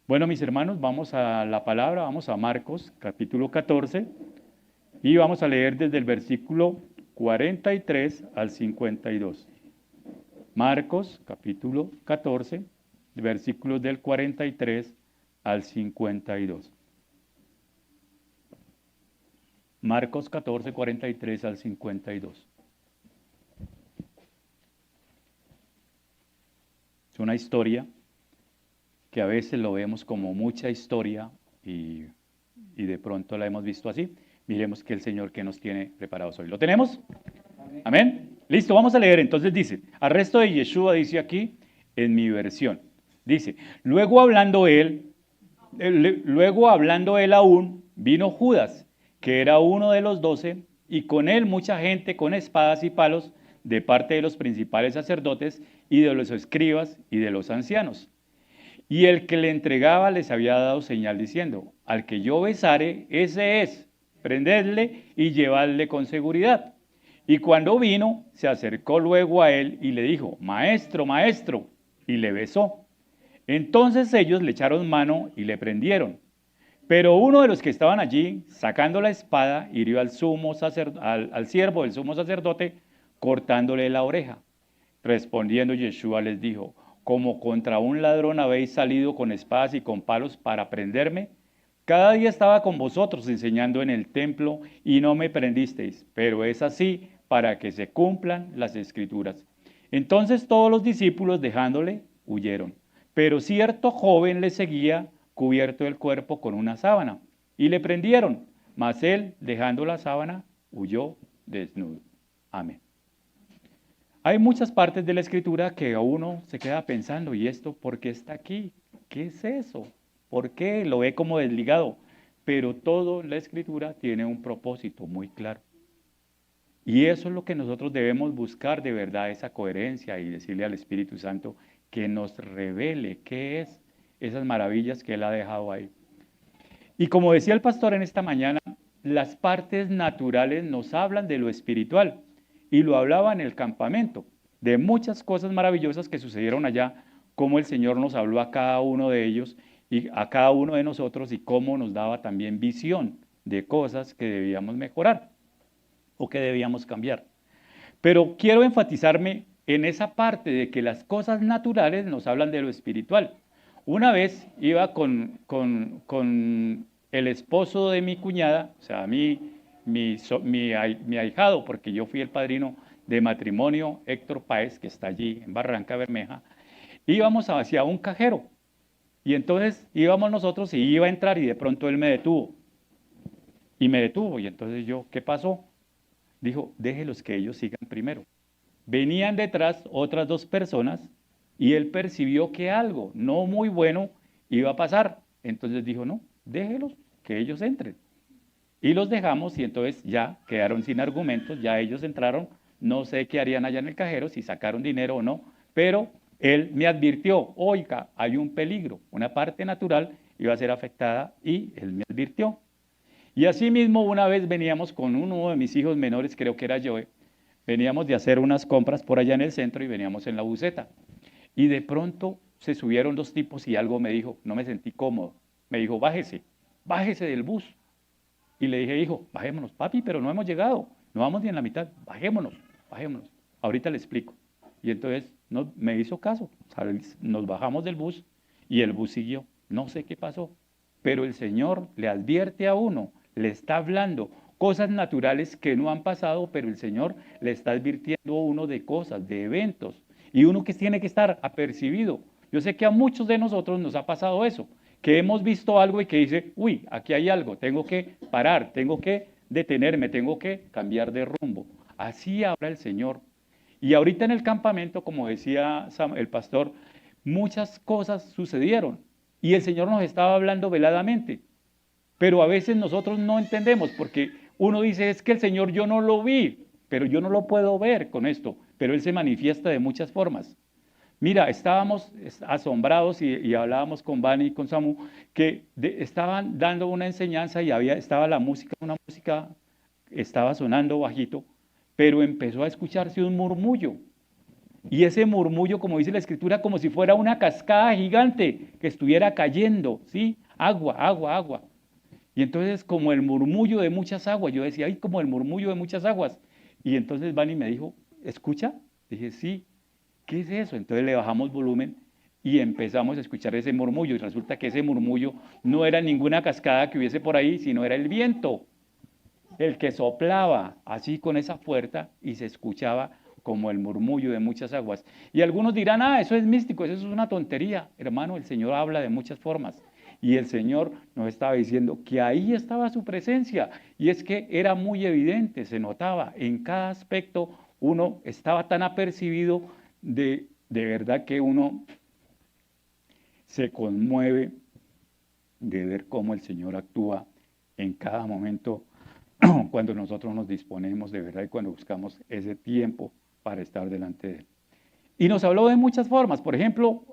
Bueno, mis hermanos, vamos a la palabra, vamos a Marcos, capítulo 14, y vamos a leer desde el versículo 43 al 52. Marcos, capítulo 14, versículos del 43 al 52. Marcos 14, 43 al 52. Es una historia que a veces lo vemos como mucha historia y de pronto la hemos visto así. Miremos que el Señor que nos tiene preparados hoy. ¿Lo tenemos? Amén. Listo, vamos a leer. Entonces dice, arresto de Yeshua dice aquí en mi versión. Dice, luego hablando él aún, vino Judas, que era uno de los 12, y con él mucha gente con espadas y palos de parte de los principales sacerdotes y de los escribas y de los ancianos. Y el que le entregaba les había dado señal diciendo, al que yo besare, ese es, prendedle y llevadle con seguridad. Y cuando vino, se acercó luego a él y le dijo, maestro, maestro, y le besó. Entonces ellos le echaron mano y le prendieron. Pero uno de los que estaban allí, sacando la espada, hirió al siervo del sumo sacerdote, cortándole la oreja. Respondiendo Yeshua les dijo, como contra un ladrón habéis salido con espadas y con palos para prenderme. Cada día estaba con vosotros enseñando en el templo y no me prendisteis, pero es así para que se cumplan las escrituras. Entonces todos los discípulos dejándole huyeron, pero cierto joven le seguía cubierto el cuerpo con una sábana y le prendieron, mas él dejando la sábana huyó desnudo. Amén. Hay muchas partes de la escritura que a uno se queda pensando, ¿y esto por qué está aquí? ¿Qué es eso? ¿Por qué? Lo ve como desligado. Pero toda la escritura tiene un propósito muy claro. Y eso es lo que nosotros debemos buscar de verdad, esa coherencia y decirle al Espíritu Santo que nos revele qué es esas maravillas que Él ha dejado ahí. Y como decía el pastor en esta mañana, las partes naturales nos hablan de lo espiritual. Y lo hablaba en el campamento, de muchas cosas maravillosas que sucedieron allá, cómo el Señor nos habló a cada uno de ellos y a cada uno de nosotros y cómo nos daba también visión de cosas que debíamos mejorar o que debíamos cambiar. Pero quiero enfatizarme en esa parte de que las cosas naturales nos hablan de lo espiritual. Una vez iba con el esposo de mi cuñada, o sea, mi ahijado, porque yo fui el padrino de matrimonio, Héctor Páez, que está allí en Barranca Bermeja, íbamos hacia un cajero. Y entonces íbamos nosotros y iba a entrar y de pronto él me detuvo. Y me detuvo. Y entonces yo, ¿qué pasó? Dijo, déjelos que ellos sigan primero. Venían detrás otras dos personas y él percibió que algo no muy bueno iba a pasar. Entonces dijo, no, déjelos que ellos entren. Y los dejamos y entonces ya quedaron sin argumentos, ya ellos entraron, no sé qué harían allá en el cajero, si sacaron dinero o no, pero él me advirtió, oiga, hay un peligro, una parte natural iba a ser afectada y él me advirtió. Y así mismo una vez veníamos con uno de mis hijos menores, creo que era Joe, veníamos de hacer unas compras por allá en el centro y veníamos en la buseta. Y de pronto se subieron dos tipos y algo me dijo, no me sentí cómodo, me dijo, bájese, bájese del bus. Y le dije, hijo, bajémonos, papi, pero no hemos llegado, no vamos ni en la mitad, bajémonos, bajémonos, ahorita le explico. Y entonces me hizo caso, ¿sabes? Nos bajamos del bus y el bus siguió, no sé qué pasó, pero el Señor le advierte a uno, le está hablando cosas naturales que no han pasado, pero el Señor le está advirtiendo a uno de cosas, de eventos, y uno que tiene que estar apercibido. Yo sé que a muchos de nosotros nos ha pasado eso, que hemos visto algo y que dice, uy, aquí hay algo, tengo que parar, tengo que detenerme, tengo que cambiar de rumbo. Así habla el Señor. Y ahorita en el campamento, como decía el pastor, muchas cosas sucedieron y el Señor nos estaba hablando veladamente. Pero a veces nosotros no entendemos porque uno dice, es que el Señor yo no lo vi, pero yo no lo puedo ver con esto, pero Él se manifiesta de muchas formas. Mira, estábamos asombrados y hablábamos con Bani y con Samu que estaban dando una enseñanza y estaba la música, una música estaba sonando bajito, pero empezó a escucharse un murmullo. Y ese murmullo, como dice la Escritura, como si fuera una cascada gigante que estuviera cayendo, ¿sí? Agua, agua, agua. Y entonces como el murmullo de muchas aguas, yo decía, ay, como el murmullo de muchas aguas. Y entonces Vani me dijo, ¿escucha? Dije, sí, ¿qué es eso? Entonces le bajamos volumen y empezamos a escuchar ese murmullo. Y resulta que ese murmullo no era ninguna cascada que hubiese por ahí, sino era el viento, el que soplaba así con esa fuerza y se escuchaba como el murmullo de muchas aguas. Y algunos dirán, ah, eso es místico, eso es una tontería. Hermano, el Señor habla de muchas formas. Y el Señor nos estaba diciendo que ahí estaba su presencia. Y es que era muy evidente, se notaba en cada aspecto, uno estaba tan apercibido de verdad que uno se conmueve de ver cómo el Señor actúa en cada momento cuando nosotros nos disponemos de verdad y cuando buscamos ese tiempo para estar delante de Él. Y nos habló de muchas formas. Por ejemplo,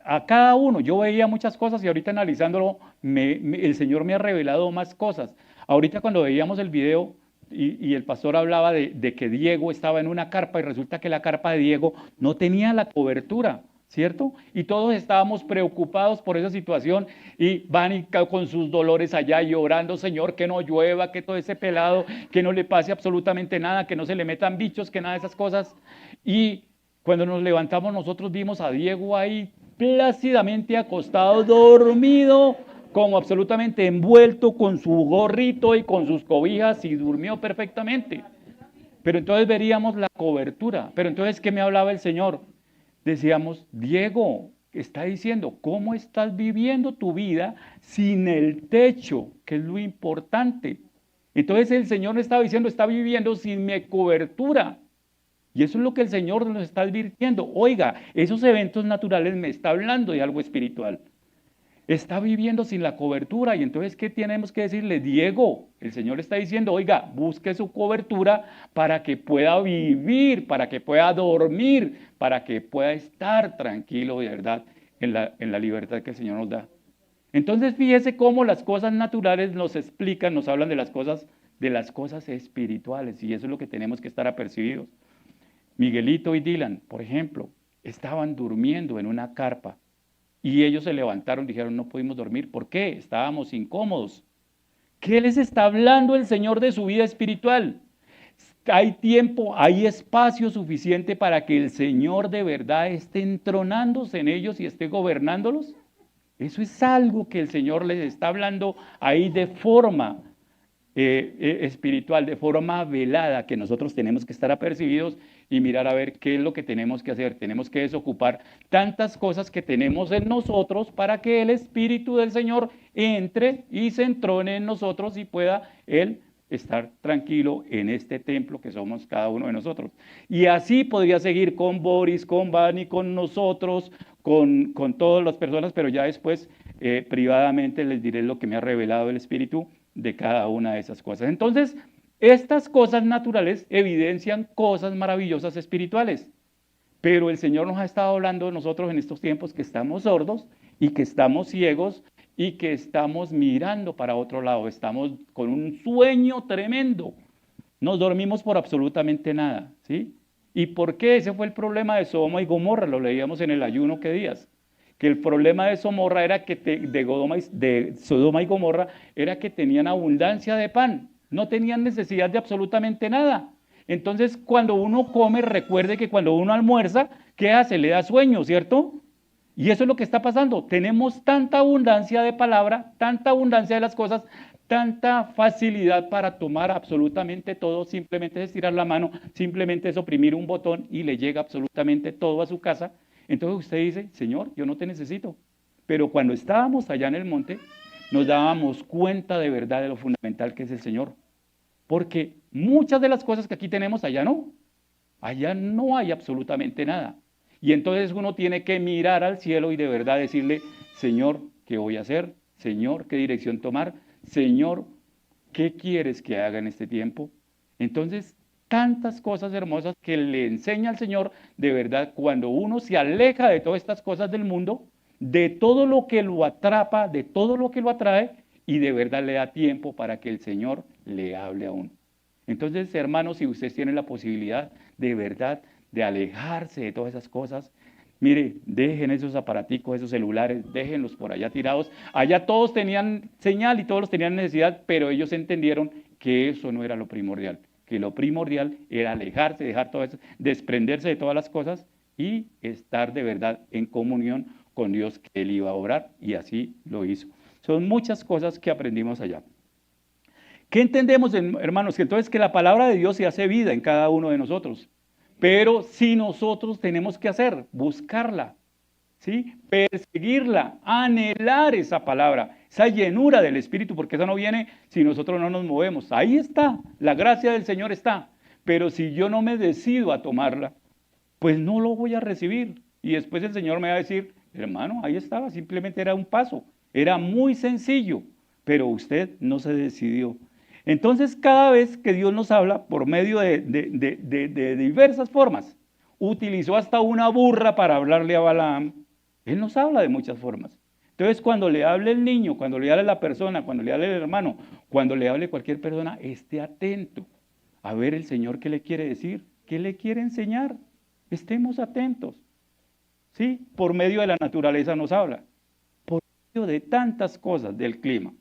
a cada uno, yo veía muchas cosas y ahorita analizándolo, el Señor me ha revelado más cosas. Ahorita cuando veíamos el video y el pastor hablaba de que Diego estaba en una carpa y resulta que la carpa de Diego no tenía la cobertura, ¿cierto? Y todos estábamos preocupados por esa situación y van con sus dolores allá llorando, Señor, que no llueva, que todo ese pelado, que no le pase absolutamente nada, que no se le metan bichos, que nada de esas cosas. Y cuando nos levantamos nosotros vimos a Diego ahí plácidamente acostado, dormido, como absolutamente envuelto con su gorrito y con sus cobijas y durmió perfectamente. Pero entonces veríamos la cobertura. Pero entonces, ¿qué me hablaba el Señor? Decíamos, Diego, está diciendo, ¿cómo estás viviendo tu vida sin el techo? Que es lo importante. Entonces el Señor nos estaba diciendo, está viviendo sin mi cobertura. Y eso es lo que el Señor nos está advirtiendo. Oiga, esos eventos naturales me está hablando de algo espiritual. Está viviendo sin la cobertura. Y entonces, ¿qué tenemos que decirle? Diego, el Señor está diciendo, oiga, busque su cobertura para que pueda vivir, para que pueda dormir, para que pueda estar tranquilo de verdad en la libertad que el Señor nos da. Entonces, fíjese cómo las cosas naturales nos explican, nos hablan de las cosas espirituales. Y eso es lo que tenemos que estar apercibidos. Miguelito y Dylan, por ejemplo, estaban durmiendo en una carpa y ellos se levantaron y dijeron, no pudimos dormir. ¿Por qué? Estábamos incómodos. ¿Qué les está hablando el Señor de su vida espiritual? Hay tiempo, hay espacio suficiente para que el Señor de verdad esté entronándose en ellos y esté gobernándolos. Eso es algo que el Señor les está hablando ahí de forma espiritual, de forma velada, que nosotros tenemos que estar apercibidos y mirar a ver qué es lo que tenemos que hacer. Tenemos que desocupar tantas cosas que tenemos en nosotros para que el Espíritu del Señor entre y se entrone en nosotros y pueda Él estar tranquilo en este templo que somos cada uno de nosotros. Y así podría seguir con Boris, con Vani, con nosotros, con todas las personas, pero ya después privadamente les diré lo que me ha revelado el Espíritu de cada una de esas cosas. Entonces, estas cosas naturales evidencian cosas maravillosas espirituales, pero el Señor nos ha estado hablando de nosotros en estos tiempos que estamos sordos y que estamos ciegos y que estamos mirando para otro lado, estamos con un sueño tremendo, nos dormimos por absolutamente nada, ¿sí? ¿Y por qué? Ese fue el problema de Sodoma y Gomorra, lo leíamos en el ayuno que días. Que el problema de Sodoma era que de Sodoma y Gomorra era que tenían abundancia de pan, no tenían necesidad de absolutamente nada. Entonces, cuando uno come, recuerde que cuando uno almuerza, ¿qué hace? Le da sueño, ¿cierto? Y eso es lo que está pasando. Tenemos tanta abundancia de palabra, tanta abundancia de las cosas, tanta facilidad para tomar absolutamente todo, simplemente es estirar la mano, simplemente es oprimir un botón y le llega absolutamente todo a su casa. Entonces usted dice, Señor, yo no te necesito. Pero cuando estábamos allá en el monte, nos dábamos cuenta de verdad de lo fundamental que es el Señor. Porque muchas de las cosas que aquí tenemos, allá no hay absolutamente nada. Y entonces uno tiene que mirar al cielo y de verdad decirle, Señor, ¿qué voy a hacer? Señor, ¿qué dirección tomar? Señor, ¿qué quieres que haga en este tiempo? Entonces, tantas cosas hermosas que le enseña al Señor, de verdad, cuando uno se aleja de todas estas cosas del mundo, de todo lo que lo atrapa, de todo lo que lo atrae, y de verdad le da tiempo para que el Señor le hable a uno. Entonces, hermanos, si ustedes tienen la posibilidad de verdad de alejarse de todas esas cosas. Mire, dejen esos aparaticos, esos celulares, déjenlos por allá tirados. Allá todos tenían señal y todos tenían necesidad, pero ellos entendieron que eso no era lo primordial, que lo primordial era alejarse, dejar todo eso, desprenderse de todas las cosas y estar de verdad en comunión con Dios, que Él iba a orar, y así lo hizo. Son muchas cosas que aprendimos allá. ¿Qué entendemos, hermanos? Que entonces que la palabra de Dios se hace vida en cada uno de nosotros. Pero si nosotros tenemos que hacer, buscarla, ¿sí? Perseguirla, anhelar esa palabra, esa llenura del Espíritu, porque esa no viene si nosotros no nos movemos. Ahí está, la gracia del Señor está. Pero si yo no me decido a tomarla, pues no lo voy a recibir. Y después el Señor me va a decir, hermano, ahí estaba, simplemente era un paso. Era muy sencillo, pero usted no se decidió. Entonces, cada vez que Dios nos habla por medio de diversas formas, utilizó hasta una burra para hablarle a Balaam. Él nos habla de muchas formas. Entonces, cuando le hable el niño, cuando le hable la persona, cuando le hable el hermano, cuando le hable cualquier persona, esté atento a ver el Señor qué le quiere decir, qué le quiere enseñar. Estemos atentos. ¿Sí? Por medio de la naturaleza nos habla. Por medio de tantas cosas del clima.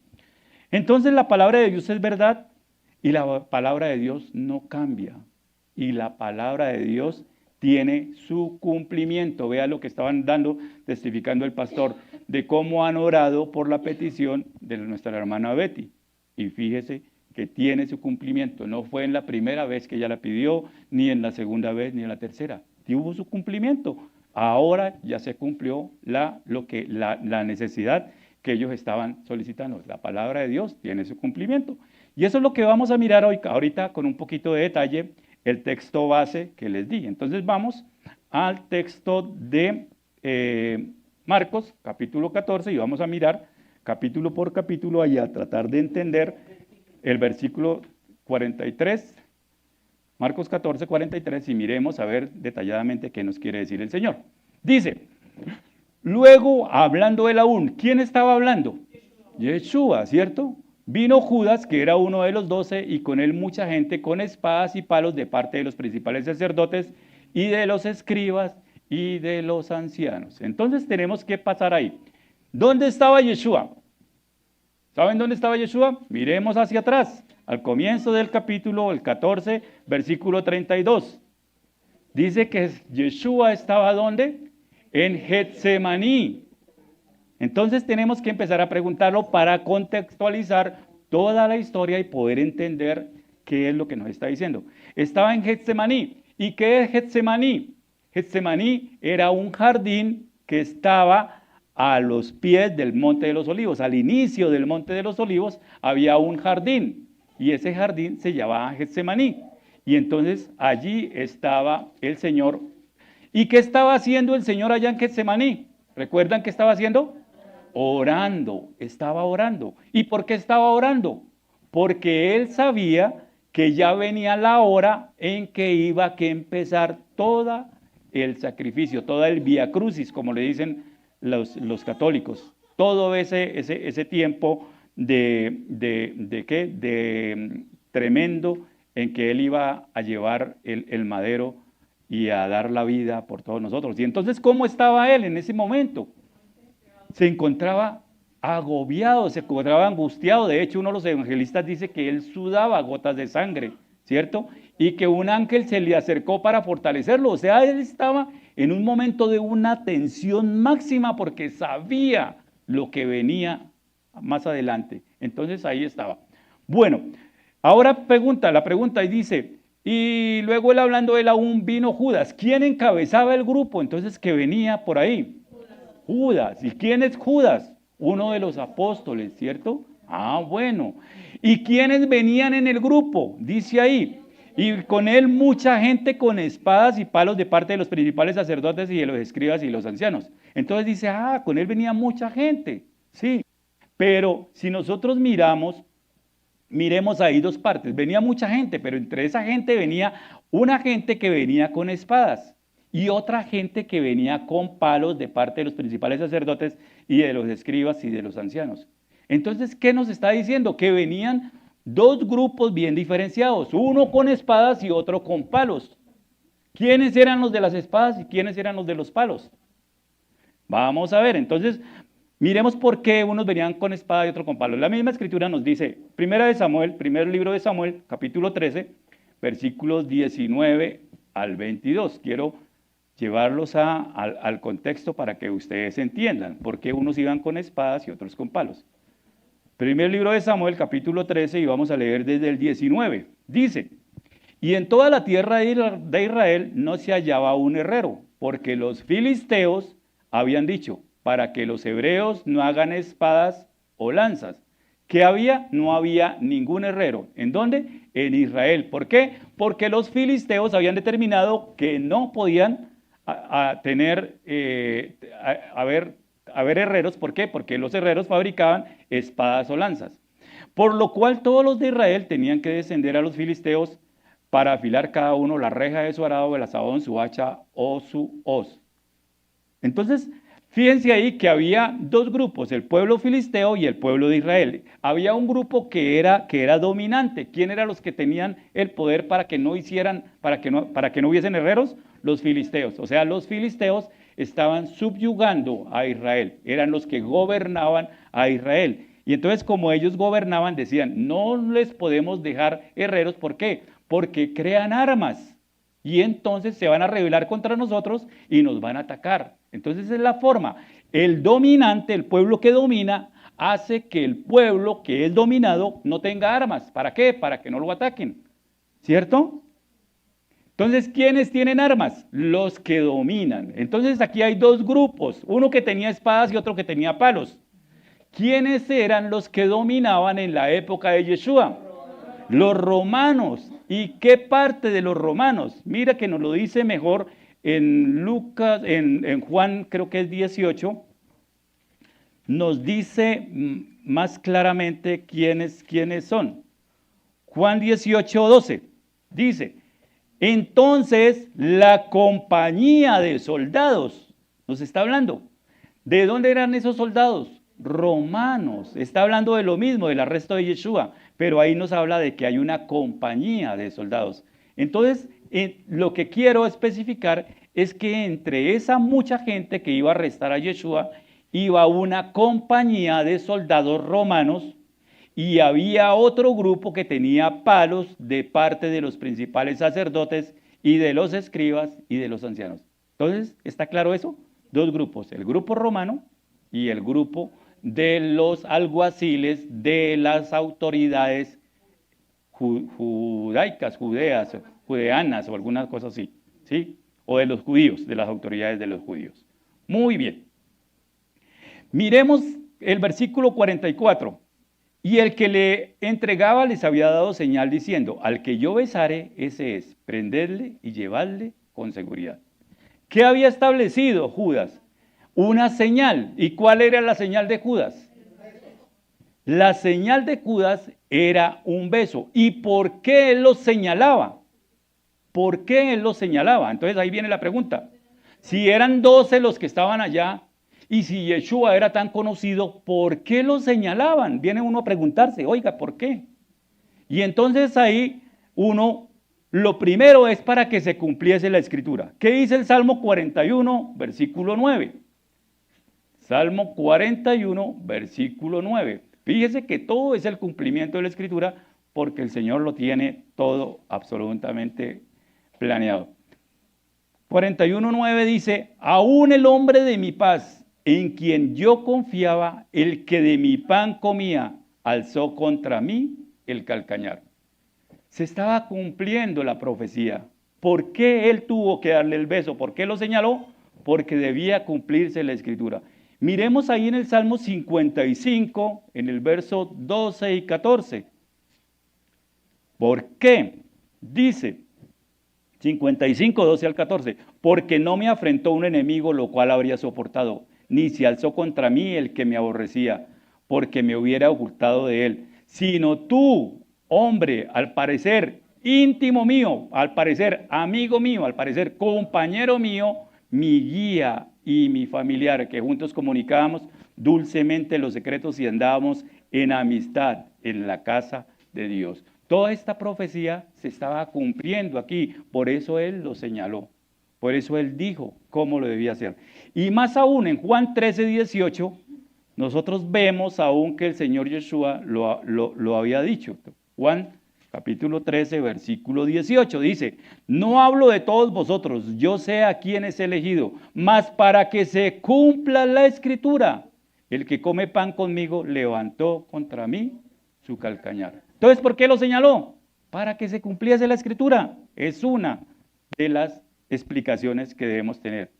Entonces la palabra de Dios es verdad y la palabra de Dios no cambia. Y la palabra de Dios tiene su cumplimiento. Vea lo que estaban testificando el pastor, de cómo han orado por la petición de nuestra hermana Betty. Y fíjese que tiene su cumplimiento. No fue en la primera vez que ella la pidió, ni en la segunda vez, ni en la tercera. Tuvo su cumplimiento. Ahora ya se cumplió la necesidad que ellos estaban solicitando. La palabra de Dios tiene su cumplimiento. Y eso es lo que vamos a mirar hoy, ahorita con un poquito de detalle, el texto base que les di. Entonces vamos al texto de Marcos, capítulo 14, y vamos a mirar capítulo por capítulo y a tratar de entender el versículo 43, Marcos 14, 43, y miremos a ver detalladamente qué nos quiere decir el Señor. Dice, luego, hablando él aún, ¿quién estaba hablando? Yeshua, ¿cierto? Vino Judas, que era uno de los 12, y con él mucha gente con espadas y palos de parte de los principales sacerdotes y de los escribas y de los ancianos. Entonces tenemos que pasar ahí. ¿Dónde estaba Yeshua? ¿Saben dónde estaba Yeshua? Miremos hacia atrás, al comienzo del capítulo, el 14, versículo 32. Dice que Yeshua estaba ¿dónde? En Getsemaní. Entonces tenemos que empezar a preguntarlo para contextualizar toda la historia y poder entender qué es lo que nos está diciendo. Estaba en Getsemaní. ¿Y qué es Getsemaní? Getsemaní era un jardín que estaba a los pies del Monte de los Olivos. Al inicio del Monte de los Olivos había un jardín y ese jardín se llamaba Getsemaní. Y entonces allí estaba el Señor. ¿Y qué estaba haciendo el Señor allá en Getsemaní? ¿Recuerdan qué estaba haciendo? Orando, estaba orando. ¿Y por qué estaba orando? Porque él sabía que ya venía la hora en que iba a empezar todo el sacrificio, todo el vía crucis, como le dicen los católicos. Todo ese tiempo de tremendo en que él iba a llevar el madero y a dar la vida por todos nosotros. Y entonces, ¿cómo estaba él en ese momento? Se encontraba agobiado, se encontraba angustiado. De hecho, uno de los evangelistas dice que él sudaba gotas de sangre, ¿cierto? Y que un ángel se le acercó para fortalecerlo. O sea, él estaba en un momento de una tensión máxima porque sabía lo que venía más adelante. Entonces, ahí estaba. Bueno, ahora la pregunta y dice, y luego él hablando, él aún vino Judas. ¿Quién encabezaba el grupo entonces que venía por ahí? Judas. ¿Y quién es Judas? Uno de los apóstoles, ¿cierto? Ah, bueno. ¿Y quiénes venían en el grupo? Dice ahí. Y con él mucha gente con espadas y palos de parte de los principales sacerdotes y de los escribas y los ancianos. Entonces dice, con él venía mucha gente. Sí. Pero si nosotros miremos ahí dos partes. Venía mucha gente, pero entre esa gente venía una gente que venía con espadas y otra gente que venía con palos de parte de los principales sacerdotes y de los escribas y de los ancianos. Entonces, ¿qué nos está diciendo? Que venían dos grupos bien diferenciados, uno con espadas y otro con palos. ¿Quiénes eran los de las espadas y quiénes eran los de los palos? Vamos a ver, entonces, miremos por qué unos venían con espada y otros con palos. La misma escritura nos dice, primer libro de Samuel, capítulo 13, versículos 19 al 22. Quiero llevarlos al contexto para que ustedes entiendan por qué unos iban con espadas y otros con palos. Primer libro de Samuel, capítulo 13, y vamos a leer desde el 19. Dice, y en toda la tierra de Israel no se hallaba un herrero, porque los filisteos habían dicho, para que los hebreos no hagan espadas o lanzas. ¿Qué había? No había ningún herrero. ¿En dónde? En Israel. ¿Por qué? Porque los filisteos habían determinado que no podían haber herreros. ¿Por qué? Porque los herreros fabricaban espadas o lanzas. Por lo cual todos los de Israel tenían que descender a los filisteos para afilar cada uno la reja de su arado, el azadón, su hacha o su hoz. Entonces, fíjense ahí que había dos grupos, el pueblo filisteo y el pueblo de Israel. Había un grupo que era dominante. ¿Quién eran los que tenían el poder para que no hubiesen herreros? Los filisteos. O sea, los filisteos estaban subyugando a Israel. Eran los que gobernaban a Israel. Y entonces, como ellos gobernaban, decían, no les podemos dejar herreros. ¿Por qué? Porque crean armas. Y entonces se van a rebelar contra nosotros y nos van a atacar. Entonces es la forma. El dominante, el pueblo que domina, hace que el pueblo que es dominado no tenga armas. ¿Para qué? Para que no lo ataquen. ¿Cierto? Entonces, ¿quiénes tienen armas? Los que dominan. Entonces aquí hay dos grupos. Uno que tenía espadas y otro que tenía palos. ¿Quiénes eran los que dominaban en la época de Yeshua? Los romanos. ¿Y qué parte de los romanos? Mira que nos lo dice mejor en Lucas, en Juan, creo que es 18, nos dice más claramente quiénes son. Juan 18, 12, dice, entonces la compañía de soldados, nos está hablando, ¿de dónde eran esos soldados? Romanos. Está hablando de lo mismo, del arresto de Yeshua, pero ahí nos habla de que hay una compañía de soldados. Entonces, lo que quiero especificar es que entre esa mucha gente que iba a arrestar a Yeshua, iba una compañía de soldados romanos y había otro grupo que tenía palos de parte de los principales sacerdotes y de los escribas y de los ancianos. Entonces, ¿está claro eso? Dos grupos, el grupo romano y el grupo de los alguaciles de las autoridades judaicas, judeanas o algunas cosas así, ¿sí? O de los judíos, de las autoridades de los judíos. Muy bien. Miremos el versículo 44. Y el que le entregaba les había dado señal diciendo, al que yo besare, ese es, prendedle y llevadle con seguridad. ¿Qué había establecido Judas? Una señal. ¿Y cuál era la señal de Judas? La señal de Judas era un beso. ¿Y por qué él lo señalaba? ¿Por qué él lo señalaba? Entonces ahí viene la pregunta. Si eran 12 los que estaban allá y si Yeshua era tan conocido, ¿por qué lo señalaban? Viene uno a preguntarse, oiga, ¿por qué? Y entonces ahí lo primero es para que se cumpliese la escritura. ¿Qué dice el Salmo 41, versículo 9? Salmo 41, versículo 9. Fíjese que todo es el cumplimiento de la escritura porque el Señor lo tiene todo absolutamente planeado. 41:9 dice, aún el hombre de mi paz, en quien yo confiaba, el que de mi pan comía, alzó contra mí el calcañar. Se estaba cumpliendo la profecía. ¿Por qué él tuvo que darle el beso? ¿Por qué lo señaló? Porque debía cumplirse la escritura. Miremos ahí en el Salmo 55, en el verso 12 y 14. ¿Por qué? Dice 55, 12 al 14. Porque no me afrentó un enemigo, lo cual habría soportado, ni se alzó contra mí el que me aborrecía, porque me hubiera ocultado de él. Sino tú, hombre, al parecer íntimo mío, al parecer amigo mío, al parecer compañero mío, mi guía y mi familiar, que juntos comunicábamos dulcemente los secretos y andábamos en amistad en la casa de Dios. Toda esta profecía se estaba cumpliendo aquí, por eso él lo señaló, por eso él dijo cómo lo debía hacer. Y más aún en Juan 13:18, nosotros vemos aún que el Señor Yeshua lo había dicho. Juan capítulo 13, versículo 18 dice, no hablo de todos vosotros, yo sé a quiénes he elegido, mas para que se cumpla la escritura, el que come pan conmigo levantó contra mí su calcañar. Entonces, ¿por qué lo señaló? Para que se cumpliese la escritura. Es una de las explicaciones que debemos tener.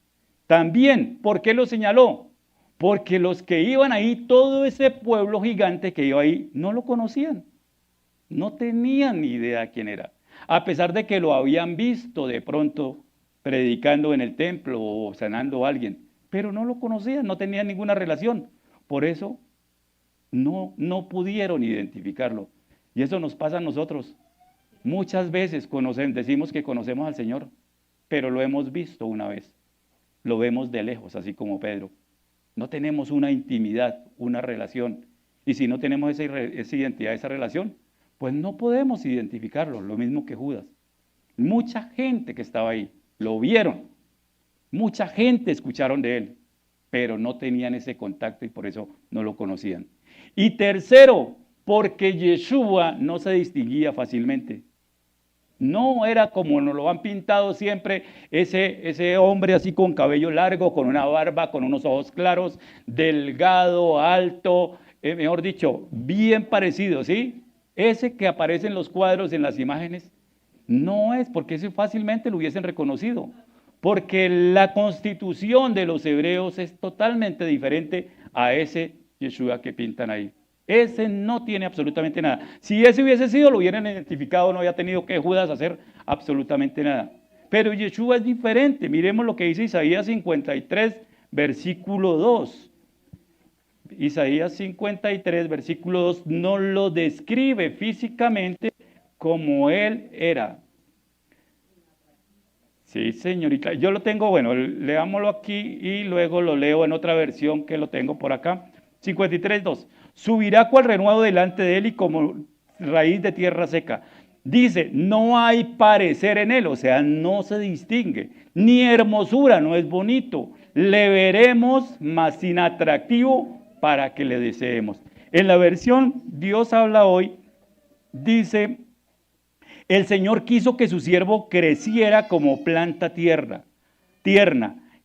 También, ¿por qué lo señaló? Porque los que iban ahí, todo ese pueblo gigante que iba ahí, no lo conocían. No tenían ni idea quién era. A pesar de que lo habían visto de pronto predicando en el templo o sanando a alguien, pero no lo conocían, no tenían ninguna relación. Por eso no pudieron identificarlo. Y eso nos pasa a nosotros. Muchas veces decimos que conocemos al Señor, pero lo hemos visto una vez. Lo vemos de lejos, así como Pedro. No tenemos una intimidad, una relación. Y si no tenemos esa identidad, esa relación, pues no podemos identificarlo, lo mismo que Judas. Mucha gente que estaba ahí lo vieron, mucha gente escucharon de él, pero no tenían ese contacto y por eso no lo conocían. Y tercero, porque Yeshua no se distinguía fácilmente. No era como nos lo han pintado siempre, ese hombre así con cabello largo, con una barba, con unos ojos claros, delgado, alto, mejor dicho, bien parecido, ¿sí? Ese que aparece en los cuadros, en las imágenes, no es, porque ese fácilmente lo hubiesen reconocido. Porque la constitución de los hebreos es totalmente diferente a ese Yeshua que pintan ahí. Ese no tiene absolutamente nada. Si ese hubiese sido, lo hubieran identificado, no había tenido que Judas hacer absolutamente nada. Pero Yeshua es diferente. Miremos lo que dice Isaías 53, versículo 2. Isaías 53, versículo 2, no lo describe físicamente como él era. Sí, señorita. Yo lo tengo, bueno, leámoslo aquí y luego lo leo en otra versión que lo tengo por acá. 53, 2. Subirá cual renuevo delante de él y como raíz de tierra seca. Dice, no hay parecer en él, o sea, no se distingue, ni hermosura, no es bonito. Le veremos, mas sin atractivo para que le deseemos. En la versión Dios habla hoy, dice, el Señor quiso que su siervo creciera como planta tierna,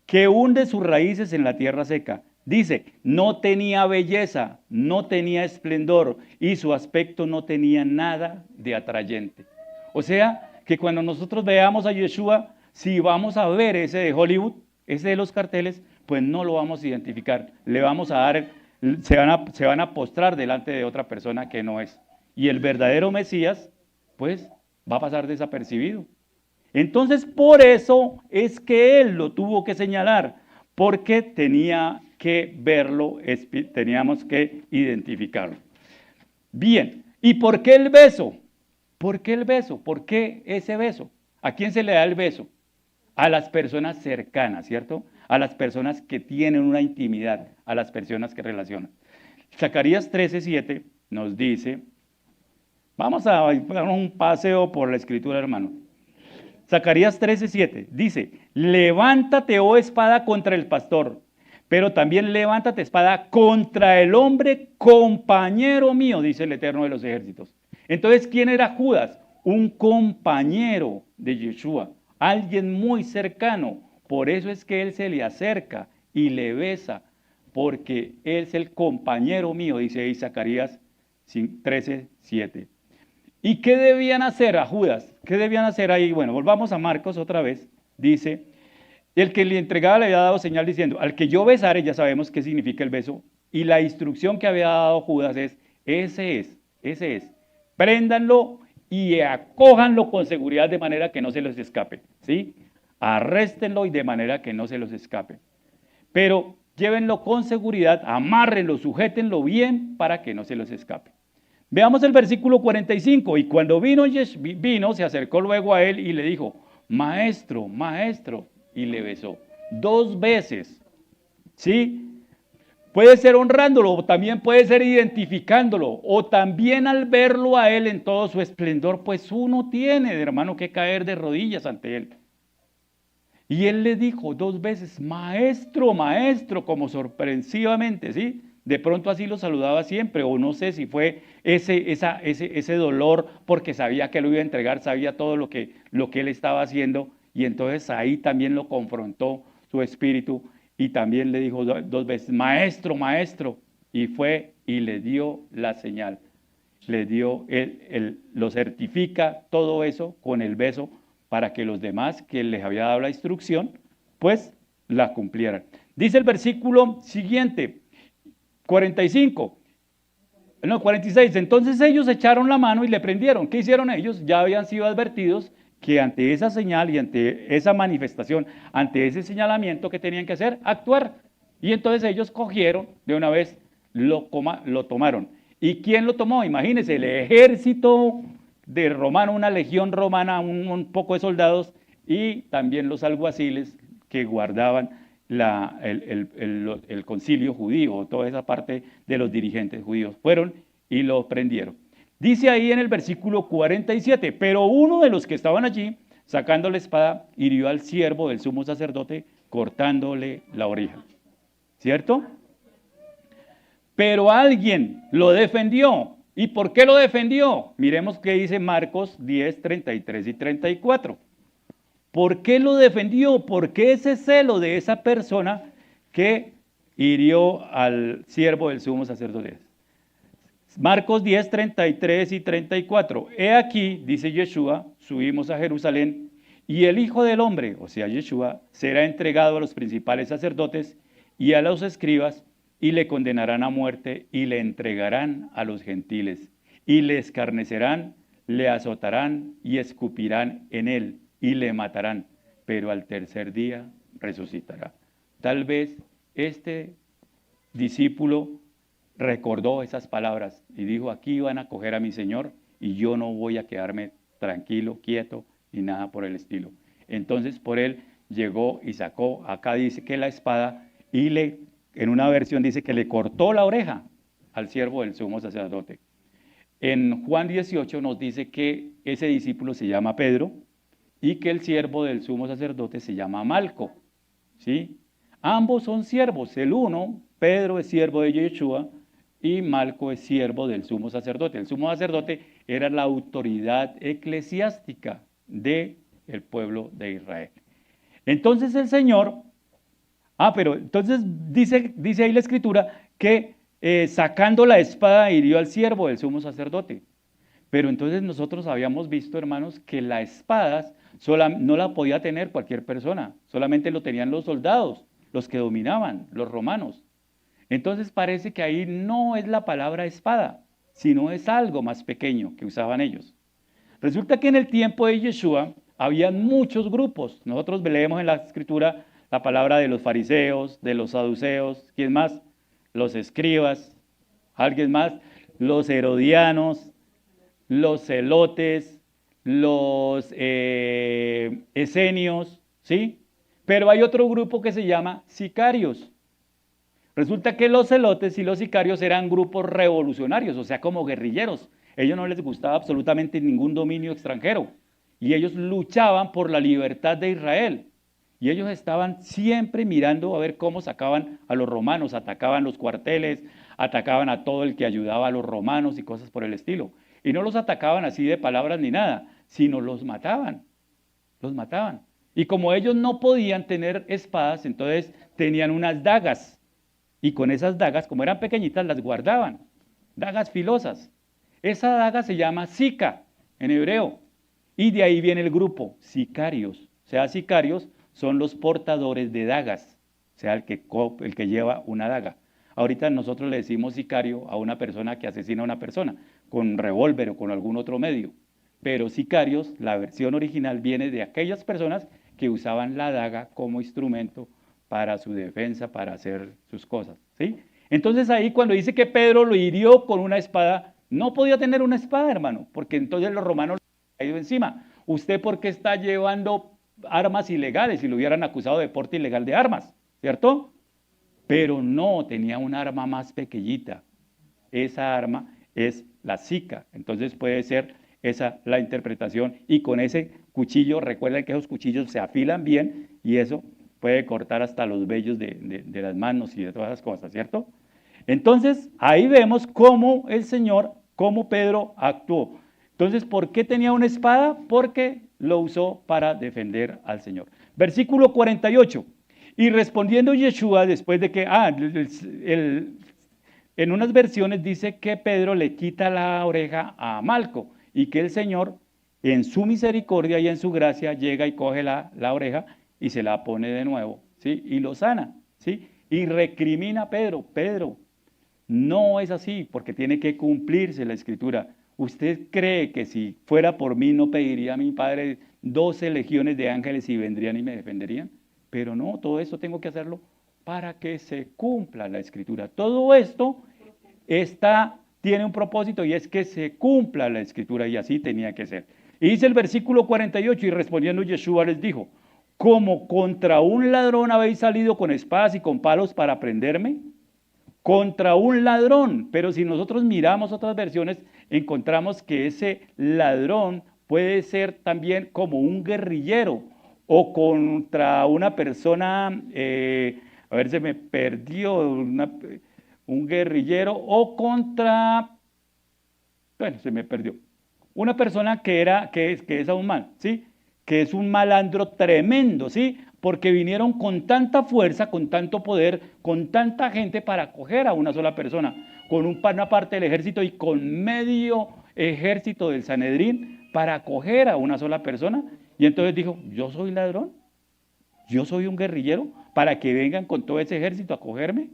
que hunde sus raíces en la tierra seca. Dice, no tenía belleza, no tenía esplendor y su aspecto no tenía nada de atrayente. O sea, que cuando nosotros veamos a Yeshua, si vamos a ver ese de Hollywood, ese de los carteles, pues no lo vamos a identificar. Le vamos a dar, se van a postrar delante de otra persona que no es. Y el verdadero Mesías, pues va a pasar desapercibido. Entonces, por eso es que él lo tuvo que señalar, porque tenía que verlo, teníamos que identificarlo. Bien, ¿y por qué el beso? ¿Por qué el beso? ¿Por qué ese beso? ¿A quién se le da el beso? A las personas cercanas, ¿cierto? A las personas que tienen una intimidad, a las personas que relacionan. Zacarías 13:7 nos dice, vamos a dar un paseo por la escritura, hermano. Zacarías 13:7 dice, levántate, oh espada, contra el pastor, pero también levántate, espada, contra el hombre compañero mío, dice el Eterno de los ejércitos. Entonces, ¿quién era Judas? Un compañero de Yeshua, alguien muy cercano. Por eso es que él se le acerca y le besa, porque él es el compañero mío, dice ahí Zacarías 13:7. ¿Y qué debían hacer a Judas? ¿Qué debían hacer ahí? Bueno, volvamos a Marcos otra vez. Dice, el que le entregaba le había dado señal diciendo, al que yo besare, ya sabemos qué significa el beso. Y la instrucción que había dado Judas es, ese es. Préndanlo y acójanlo con seguridad de manera que no se les escape. ¿Sí? Arréstenlo y de manera que no se los escape. Pero llévenlo con seguridad, amárrenlo, sujétenlo bien para que no se los escape. Veamos el versículo 45. Y cuando vino, se acercó luego a él y le dijo, maestro, maestro, y le besó 2 veces. ¿Sí? Puede ser honrándolo, o también puede ser identificándolo, o también al verlo a él en todo su esplendor, pues uno tiene, hermano, que caer de rodillas ante él. Y él le dijo 2 veces, maestro, maestro, como sorpresivamente, ¿sí? De pronto así lo saludaba siempre, o no sé si fue ese dolor porque sabía que lo iba a entregar, sabía todo lo que él estaba haciendo, y entonces ahí también lo confrontó su espíritu, y también le dijo 2 veces, maestro, maestro, y fue y le dio la señal, le dio, lo certifica todo eso con el beso, para que los demás que les había dado la instrucción, pues la cumplieran. Dice el versículo siguiente, 45, no, 46, entonces ellos echaron la mano y le prendieron. ¿Qué hicieron ellos? Ya habían sido advertidos que ante esa señal y ante esa manifestación, ante ese señalamiento que tenían que hacer, actuar. Y entonces ellos cogieron, de una vez lo tomaron. ¿Y quién lo tomó? Imagínense, el ejército de romano, una legión romana, un poco de soldados, y también los alguaciles que guardaban el concilio judío, toda esa parte de los dirigentes judíos, fueron y lo prendieron. Dice ahí en el versículo 47, pero uno de los que estaban allí, sacando la espada, hirió al siervo del sumo sacerdote, cortándole la oreja. ¿Cierto? Pero alguien lo defendió. ¿Y por qué lo defendió? Miremos qué dice Marcos 10, 33 y 34. ¿Por qué lo defendió? ¿Por qué ese celo de esa persona que hirió al siervo del sumo sacerdote? Marcos 10, 33 y 34. He aquí, dice Yeshua, subimos a Jerusalén, y el Hijo del Hombre, o sea, Yeshua, será entregado a los principales sacerdotes y a los escribas, y le condenarán a muerte, y le entregarán a los gentiles, y le escarnecerán, le azotarán, y escupirán en él, y le matarán, pero al tercer día resucitará. Tal vez este discípulo recordó esas palabras y dijo, aquí van a coger a mi Señor y yo no voy a quedarme tranquilo, quieto y nada por el estilo. Entonces por él llegó y sacó, acá dice que la espada, y en una versión dice que le cortó la oreja al siervo del sumo sacerdote. En Juan 18 nos dice que ese discípulo se llama Pedro y que el siervo del sumo sacerdote se llama Malco, ¿sí? Ambos son siervos, el uno, Pedro, es siervo de Yeshua, y Malco es siervo del sumo sacerdote. El sumo sacerdote era la autoridad eclesiástica del pueblo de Israel. Entonces el Señor, pero entonces dice ahí la Escritura que sacando la espada hirió al siervo del sumo sacerdote. Pero entonces nosotros habíamos visto, hermanos, que la espada no la podía tener cualquier persona, solamente lo tenían los soldados, los que dominaban, los romanos. Entonces parece que ahí no es la palabra espada, sino es algo más pequeño que usaban ellos. Resulta que en el tiempo de Yeshua habían muchos grupos. Nosotros leemos en la Escritura la palabra de los fariseos, de los saduceos, ¿quién más? Los escribas, ¿alguien más? Los herodianos, los celotes, los esenios, ¿sí? Pero hay otro grupo que se llama sicarios. Resulta que los celotes y los sicarios eran grupos revolucionarios, o sea, como guerrilleros. A ellos no les gustaba absolutamente ningún dominio extranjero. Y ellos luchaban por la libertad de Israel. Y ellos estaban siempre mirando a ver cómo sacaban a los romanos, atacaban los cuarteles, atacaban a todo el que ayudaba a los romanos y cosas por el estilo. Y no los atacaban así de palabras ni nada, sino los mataban. Los mataban. Y como ellos no podían tener espadas, entonces tenían unas dagas. Y con esas dagas, como eran pequeñitas, las guardaban. Dagas filosas. Esa daga se llama sica en hebreo. Y de ahí viene el grupo, sicarios. O sea, sicarios son los portadores de dagas. O sea, el que lleva una daga. Ahorita nosotros le decimos sicario a una persona que asesina a una persona, con revólver o con algún otro medio. Pero sicarios, la versión original viene de aquellas personas que usaban la daga como instrumento para su defensa, para hacer sus cosas, ¿sí? Entonces ahí cuando dice que Pedro lo hirió con una espada, no podía tener una espada, hermano, porque entonces los romanos le han caído encima. ¿Usted por qué está llevando armas ilegales si lo hubieran acusado de porte ilegal de armas? ¿Cierto? pero no, tenía un arma más pequeñita. Esa arma es la sica. Entonces puede ser esa la interpretación. Y con ese cuchillo, recuerden que esos cuchillos se afilan bien y eso puede cortar hasta los vellos de las manos y de todas las cosas, ¿cierto? Entonces, ahí vemos cómo el Señor, cómo Pedro actuó. Entonces, ¿por qué tenía una espada? Porque lo usó para defender al Señor. Versículo 48. Y respondiendo Yeshua, después de que, en unas versiones dice que Pedro le quita la oreja a Malco y que el Señor, en su misericordia y en su gracia, llega y coge la oreja y se la pone de nuevo, ¿sí? Y lo sana, ¿sí? Y recrimina a Pedro, Pedro, no es así, porque tiene que cumplirse la Escritura. ¿Usted cree que si fuera por mí no pediría a mi Padre 12 legiones de ángeles y vendrían y me defenderían? Pero no, todo esto tengo que hacerlo para que se cumpla la Escritura. Todo esto tiene un propósito y es que se cumpla la Escritura y así tenía que ser. Y dice el versículo 48, y respondiendo Yeshua les dijo, ¿como contra un ladrón habéis salido con espadas y con palos para prenderme? Contra un ladrón, pero si nosotros miramos otras versiones, encontramos que ese ladrón puede ser también como un guerrillero o contra una persona, a ver, se me perdió, un guerrillero o contra, bueno, se me perdió, una persona que es aún mal, ¿sí? Que es un malandro tremendo, ¿sí? Porque vinieron con tanta fuerza, con tanto poder, con tanta gente para coger a una sola persona, con una parte del ejército y con medio ejército del Sanedrín para coger a una sola persona. Y entonces dijo, yo soy ladrón, yo soy un guerrillero, para que vengan con todo ese ejército a cogerme.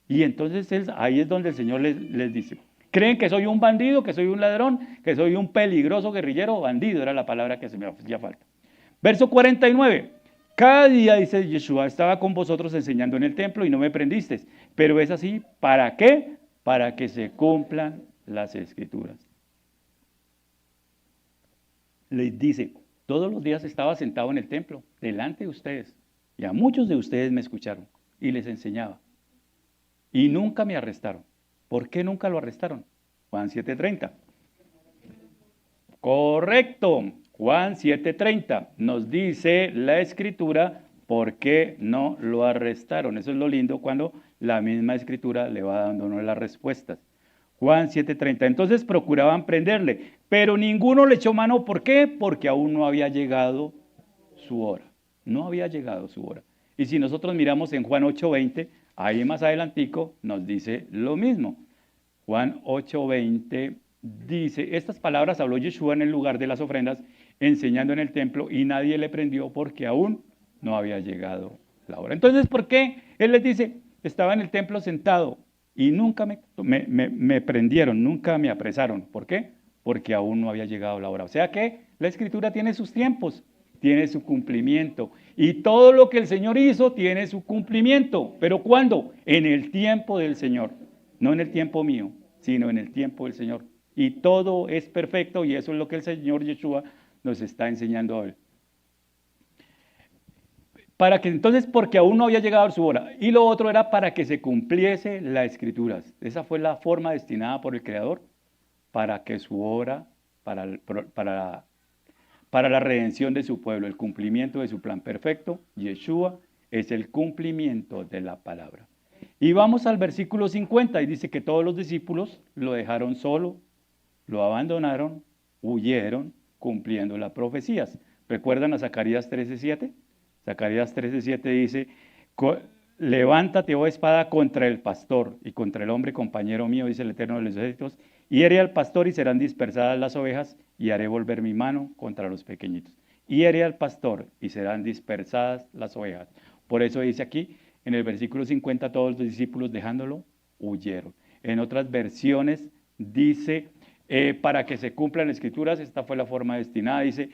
Y entonces ahí es donde el Señor les dice, ¿creen que soy un bandido, que soy un ladrón, que soy un peligroso guerrillero? Bandido era la palabra que se me hacía falta. Verso 49. Cada día, dice Yeshua, estaba con vosotros enseñando en el templo y no me prendisteis. Pero es así, ¿para qué? Para que se cumplan las Escrituras. Les dice, todos los días estaba sentado en el templo, delante de ustedes. Y a muchos de ustedes me escucharon y les enseñaba. Y nunca me arrestaron. ¿Por qué nunca lo arrestaron? Juan 7:30. Correcto. Juan 7:30 nos dice la Escritura por qué no lo arrestaron. Eso es lo lindo cuando la misma Escritura le va dándonos las respuestas. Juan 7:30. Entonces procuraban prenderle, pero ninguno le echó mano. ¿Por qué? Porque aún no había llegado su hora. No había llegado su hora. Y si nosotros miramos en Juan 8:20, ahí más adelantico nos dice lo mismo. Juan 8:20 dice, estas palabras habló Yeshua en el lugar de las ofrendas, enseñando en el templo, y nadie le prendió porque aún no había llegado la hora. Entonces, ¿por qué? Él les dice, estaba en el templo sentado y nunca me prendieron, nunca me apresaron. ¿Por qué? Porque aún no había llegado la hora. O sea que la Escritura tiene sus tiempos, tiene su cumplimiento. Y todo lo que el Señor hizo tiene su cumplimiento. ¿Pero cuándo? En el tiempo del Señor. No en el tiempo mío, sino en el tiempo del Señor. Y todo es perfecto y eso es lo que el Señor Yeshua nos está enseñando hoy. Para que entonces, porque aún no había llegado su hora. Y lo otro era para que se cumpliese la Escritura. Esa fue la forma destinada por el Creador para que su obra, para la redención de su pueblo, el cumplimiento de su plan perfecto. Yeshua es el cumplimiento de la palabra. Y vamos al versículo 50 y dice que todos los discípulos lo dejaron solo, lo abandonaron, huyeron, cumpliendo las profecías. ¿Recuerdan a Zacarías 13:7? Zacarías 13:7 dice, levántate, oh espada, contra el pastor y contra el hombre compañero mío, dice el Eterno de los ejércitos, hiere al pastor y serán dispersadas las ovejas, y haré volver mi mano contra los pequeñitos. Hiere al pastor y serán dispersadas las ovejas. Por eso dice aquí, en el versículo 50, todos los discípulos dejándolo, huyeron. En otras versiones dice, para que se cumplan las Escrituras, esta fue la forma destinada, dice,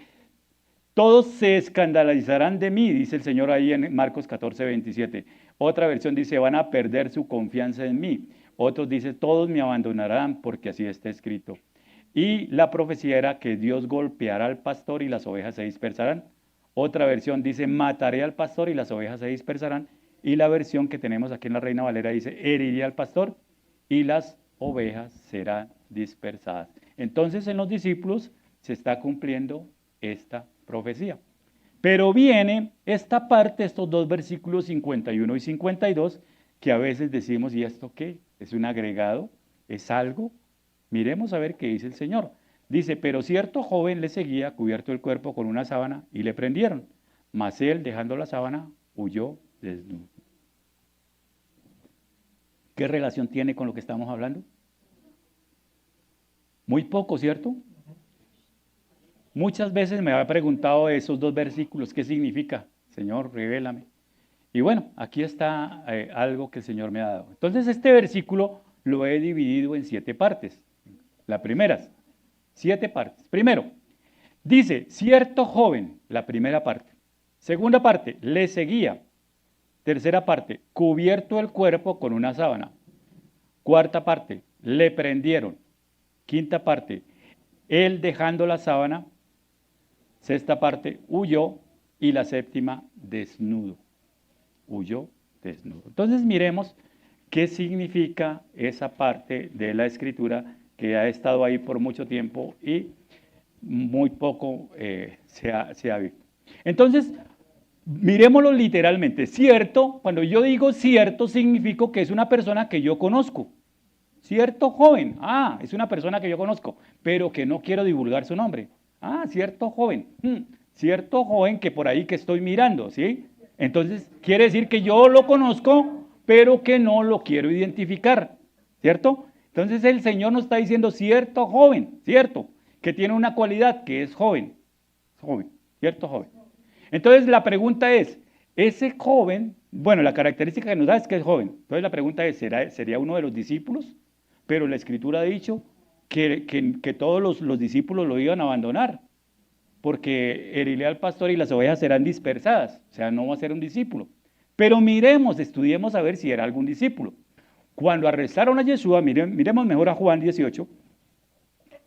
todos se escandalizarán de mí, dice el Señor ahí en Marcos 14:27. Otra versión dice, van a perder su confianza en mí. Otros dice, todos me abandonarán porque así está escrito. Y la profecía era que Dios golpeará al pastor y las ovejas se dispersarán. Otra versión dice, mataré al pastor y las ovejas se dispersarán. Y la versión que tenemos aquí en la Reina Valera dice, heriría al pastor y las ovejas serán dispersadas. Entonces en los discípulos se está cumpliendo esta profecía. Pero viene esta parte, estos dos versículos 51 y 52, que a veces decimos, ¿y esto qué? ¿Es un agregado? ¿Es algo? Miremos a ver qué dice el Señor. Dice, pero cierto joven le seguía, cubierto el cuerpo con una sábana, y le prendieron. Mas él, dejando la sábana, huyó desnudo. ¿Qué relación tiene con lo que estamos hablando? Muy poco, ¿cierto? Muchas veces me había preguntado de esos dos versículos, ¿qué significa? Señor, revélame. Y bueno, aquí está algo que el Señor me ha dado. Entonces este versículo lo he dividido en 7 partes. La primera, 7 partes. Primero, dice, cierto joven, la primera parte. Segunda parte, le seguía. Tercera parte, cubierto el cuerpo con una sábana. Cuarta parte, le prendieron. Quinta parte, él dejando la sábana. Sexta parte, huyó. Y la séptima, desnudo. Huyó desnudo. Entonces miremos qué significa esa parte de la escritura que ha estado ahí por mucho tiempo y muy poco se ha visto. Entonces, miremoslo literalmente. Cierto, cuando yo digo cierto, significa que es una persona que yo conozco. Cierto joven, es una persona que yo conozco, pero que no quiero divulgar su nombre. Cierto joven, cierto joven que por ahí que estoy mirando, ¿sí? Entonces, quiere decir que yo lo conozco, pero que no lo quiero identificar, ¿cierto? Entonces, el Señor nos está diciendo cierto joven, ¿cierto? Que tiene una cualidad, que es joven, cierto joven. Entonces, la pregunta es, ese joven, bueno, la característica que nos da es que es joven. Entonces, la pregunta es, ¿sería uno de los discípulos? Pero la Escritura ha dicho que todos los discípulos lo iban a abandonar, porque heriré al pastor y las ovejas serán dispersadas, o sea, no va a ser un discípulo. Pero miremos, estudiemos a ver si era algún discípulo. Cuando arrestaron a Yeshua, miremos mejor a Juan 18,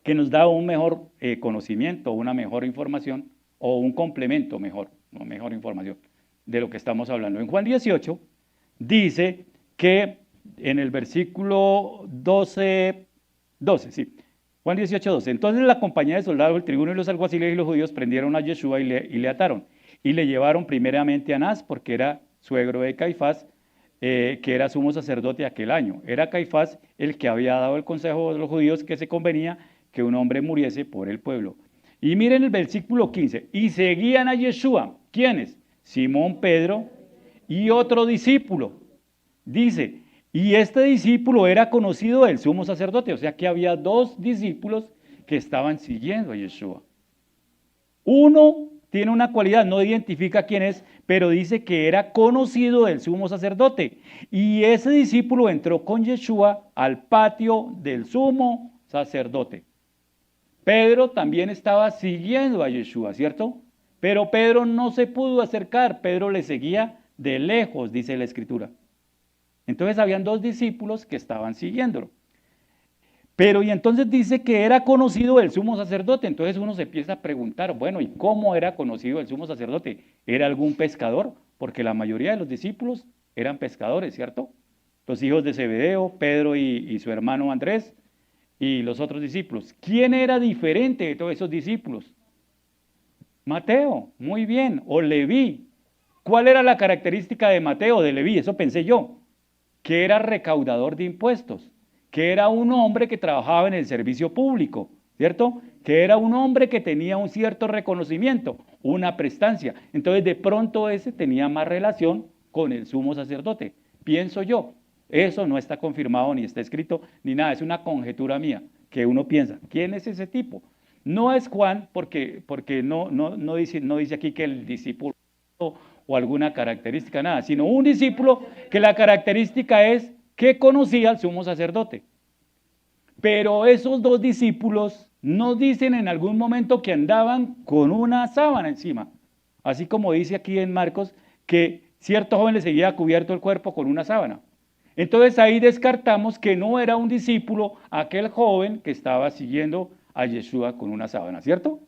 que nos da un mejor conocimiento, una mejor información, o un complemento mejor, una mejor información de lo que estamos hablando. En Juan 18 dice que en el versículo 12, sí, Juan 18, 12. Entonces la compañía de soldados, el tribuno y los alguaciles y los judíos prendieron a Yeshua y le ataron. Y le llevaron primeramente a Anás, porque era suegro de Caifás, que era sumo sacerdote aquel año. Era Caifás el que había dado el consejo de los judíos que se convenía que un hombre muriese por el pueblo. Y miren el versículo 15. Y seguían a Yeshua. ¿Quiénes? Simón Pedro y otro discípulo. Dice, y este discípulo era conocido del sumo sacerdote, o sea que había 2 discípulos que estaban siguiendo a Yeshua. Uno tiene una cualidad, no identifica quién es, pero dice que era conocido del sumo sacerdote. Y ese discípulo entró con Yeshua al patio del sumo sacerdote. Pedro también estaba siguiendo a Yeshua, ¿cierto? Pero Pedro no se pudo acercar, Pedro le seguía de lejos, dice la Escritura. Entonces habían 2 discípulos que estaban siguiéndolo. Pero y entonces dice que era conocido el sumo sacerdote. Entonces uno se empieza a preguntar, bueno, ¿y cómo era conocido el sumo sacerdote? ¿Era algún pescador? Porque la mayoría de los discípulos eran pescadores, ¿cierto? Los hijos de Zebedeo, Pedro y su hermano Andrés y los otros discípulos. ¿Quién era diferente de todos esos discípulos? Mateo, muy bien, o Leví. ¿Cuál era la característica de Mateo, de Leví? Eso pensé yo. Que era recaudador de impuestos, que era un hombre que trabajaba en el servicio público, ¿cierto? Que era un hombre que tenía un cierto reconocimiento, una prestancia. Entonces, de pronto ese tenía más relación con el sumo sacerdote, pienso yo. Eso no está confirmado, ni está escrito, ni nada. Es una conjetura mía, que uno piensa, ¿quién es ese tipo? No es Juan, porque no dice aquí que el discípulo o alguna característica, nada, sino un discípulo que la característica es que conocía al sumo sacerdote. Pero esos 2 discípulos no dicen en algún momento que andaban con una sábana encima, así como dice aquí en Marcos que cierto joven le seguía cubierto el cuerpo con una sábana. Entonces ahí descartamos que no era un discípulo aquel joven que estaba siguiendo a Yeshua con una sábana, ¿cierto?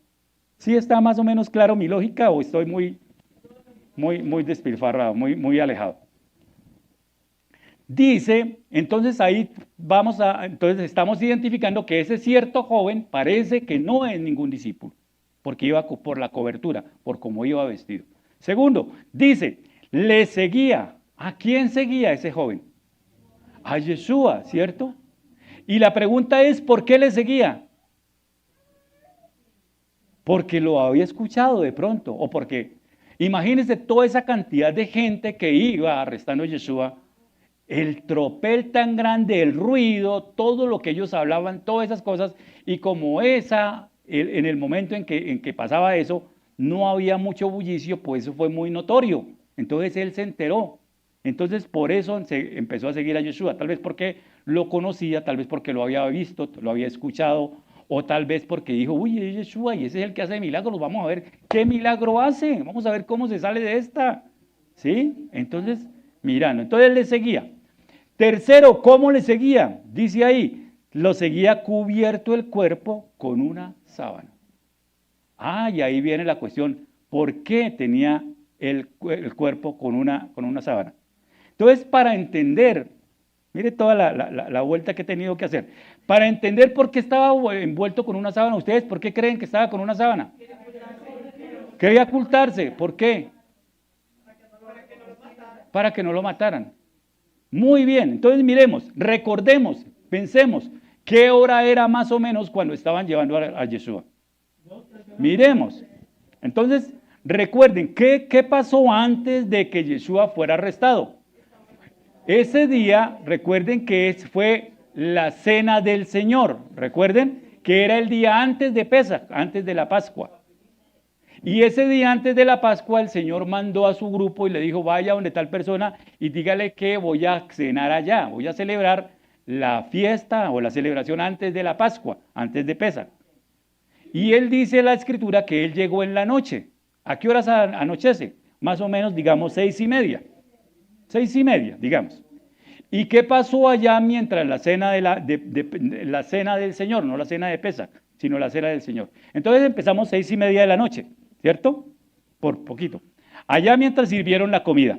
¿Sí está más o menos claro mi lógica o estoy muy despilfarrado, muy alejado? Dice, entonces ahí entonces estamos identificando que ese cierto joven parece que no es ningún discípulo, porque iba por la cobertura, por cómo iba vestido. Segundo, dice, le seguía. ¿A quién seguía ese joven? A Yeshua, ¿cierto? Y la pregunta es, ¿por qué le seguía? Porque lo había escuchado de pronto, o porque, imagínense toda esa cantidad de gente que iba arrestando a Yeshua, el tropel tan grande, el ruido, todo lo que ellos hablaban, todas esas cosas, y como en el momento en que pasaba eso, no había mucho bullicio, pues eso fue muy notorio. Entonces él se enteró. Entonces por eso se empezó a seguir a Yeshua, tal vez porque lo conocía, tal vez porque lo había visto, lo había escuchado, o tal vez porque dijo, uy, es Yeshua y ese es el que hace milagros, vamos a ver qué milagro hace, vamos a ver cómo se sale de esta. ¿Sí? Entonces, mirando, entonces él le seguía. Tercero, ¿cómo le seguía? Dice ahí, lo seguía cubierto el cuerpo con una sábana. Y ahí viene la cuestión, ¿por qué tenía el cuerpo con una sábana? Entonces, para entender, mire toda la vuelta que he tenido que hacer, para entender por qué estaba envuelto con una sábana, ¿ustedes por qué creen que estaba con una sábana? Quería ocultarse, ¿por qué? Para que no lo mataran. Muy bien, entonces miremos, recordemos, pensemos, ¿qué hora era más o menos cuando estaban llevando a Yeshua? Miremos. Entonces, recuerden, ¿qué pasó antes de que Yeshua fuera arrestado? Ese día, recuerden que fue la cena del Señor, recuerden que era el día antes de Pesaj, antes de la Pascua. Y ese día antes de la Pascua el Señor mandó a su grupo y le dijo, vaya donde tal persona y dígale que voy a cenar allá, voy a celebrar la fiesta o la celebración antes de la Pascua, antes de Pesaj. Y él dice en la escritura que él llegó en la noche. ¿A qué horas anochece? Más o menos, digamos, 6:30. 6:30, digamos. ¿Y qué pasó allá mientras la cena, la cena del Señor, no la cena de Pesaj, sino la cena del Señor? Entonces empezamos 6:30 de la noche, ¿cierto? Por poquito. Allá mientras sirvieron la comida,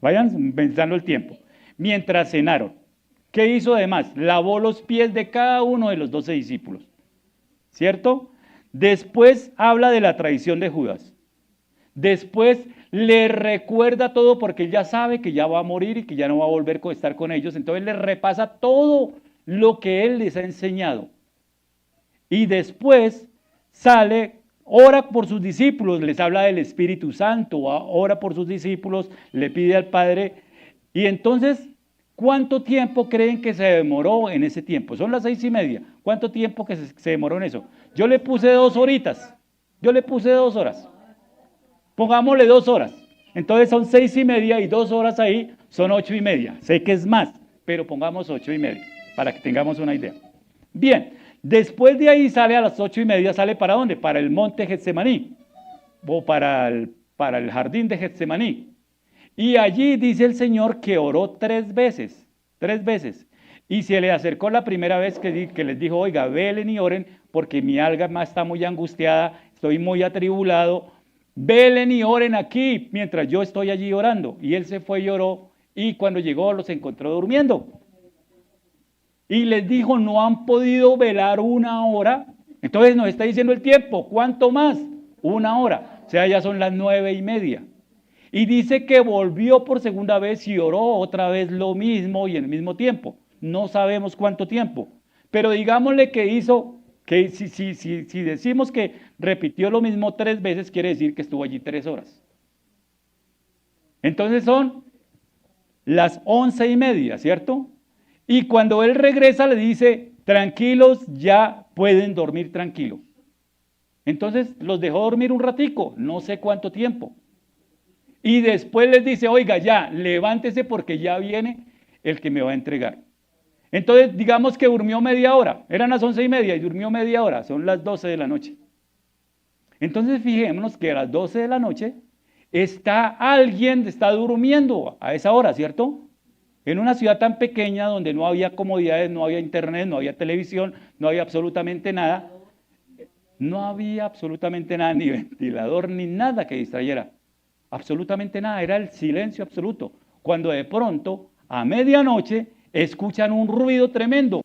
vayan pensando el tiempo, mientras cenaron, ¿qué hizo además? Lavó los pies de cada uno de los 12 discípulos, ¿cierto? Después habla de la traición de Judas. Después le recuerda todo porque él ya sabe que ya va a morir y que ya no va a volver a estar con ellos. Entonces le repasa todo lo que él les ha enseñado. Y después sale, ora por sus discípulos, les habla del Espíritu Santo, ora por sus discípulos, le pide al Padre. Y entonces, ¿cuánto tiempo creen que se demoró en ese tiempo? Son las 6:30. ¿Cuánto tiempo que se demoró en eso? Yo le puse 2 horitas. Yo le puse 2 horas. Pongámosle 2 horas. Entonces son 6:30 y 2 horas ahí son 8:30. Sé que es más, pero pongamos 8:30 para que tengamos una idea. Bien, después de ahí sale a las 8:30, ¿sale para dónde? Para el monte Getsemaní o para el jardín de Getsemaní. Y allí dice el Señor que oró 3 veces, 3 veces. Y se le acercó la primera vez que les dijo, oiga, velen y oren porque mi alma está muy angustiada, estoy muy atribulado. Velen y oren aquí mientras yo estoy allí orando. Y él se fue y oró y cuando llegó los encontró durmiendo. Y les dijo, no han podido velar 1 hora. Entonces nos está diciendo el tiempo, ¿cuánto más? 1 hora. O sea, ya son las 9:30. Y dice que volvió por segunda vez y oró otra vez lo mismo y en el mismo tiempo. No sabemos cuánto tiempo. Pero digámosle que hizo, que si decimos que repitió lo mismo 3 veces, quiere decir que estuvo allí 3 horas. Entonces son las 11:30, ¿cierto? Y cuando él regresa le dice, tranquilos, ya pueden dormir tranquilos. Entonces los dejó dormir un ratico, no sé cuánto tiempo. Y después les dice, oiga, ya, levántese porque ya viene el que me va a entregar. Entonces, digamos que durmió media hora. Eran las 11:30 y durmió media hora. Son las 12 de la noche. Entonces, fijémonos que a las 12 de la noche está durmiendo a esa hora, ¿cierto? En una ciudad tan pequeña donde no había comodidades, no había internet, no había televisión, no había absolutamente nada. No había absolutamente nada, ni ventilador, ni nada que distrayera. Absolutamente nada, era el silencio absoluto. Cuando de pronto a medianoche, escuchan un ruido tremendo.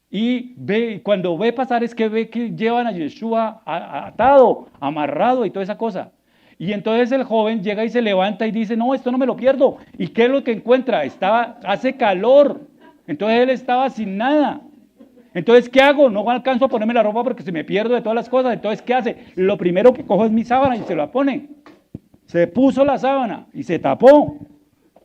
Y cuando ve pasar es que ve que llevan a Yeshua atado, amarrado y toda esa cosa. Y entonces el joven llega y se levanta y dice, no, esto no me lo pierdo. ¿Y qué es lo que encuentra? Hace calor. Entonces él estaba sin nada. Entonces, ¿qué hago? No alcanzo a ponerme la ropa porque se me pierdo de todas las cosas. Entonces, ¿qué hace? Lo primero que cojo es mi sábana y se la pone. Se puso la sábana y se tapó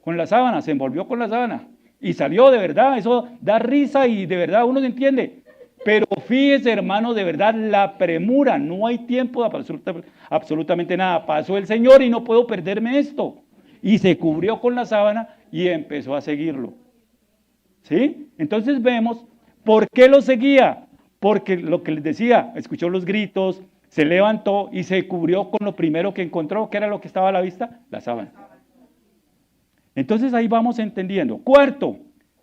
con la sábana, se envolvió con la sábana. Y salió de verdad, eso da risa y de verdad uno se entiende. Pero fíjese, hermano, de verdad, la premura, no hay tiempo de absolutamente nada. Pasó el Señor y no puedo perderme esto. Y se cubrió con la sábana y empezó a seguirlo. ¿Sí? Entonces vemos, ¿por qué lo seguía? Porque lo que les decía, escuchó los gritos, se levantó y se cubrió con lo primero que encontró, que era lo que estaba a la vista, la sábana. Entonces ahí vamos entendiendo. Cuarto,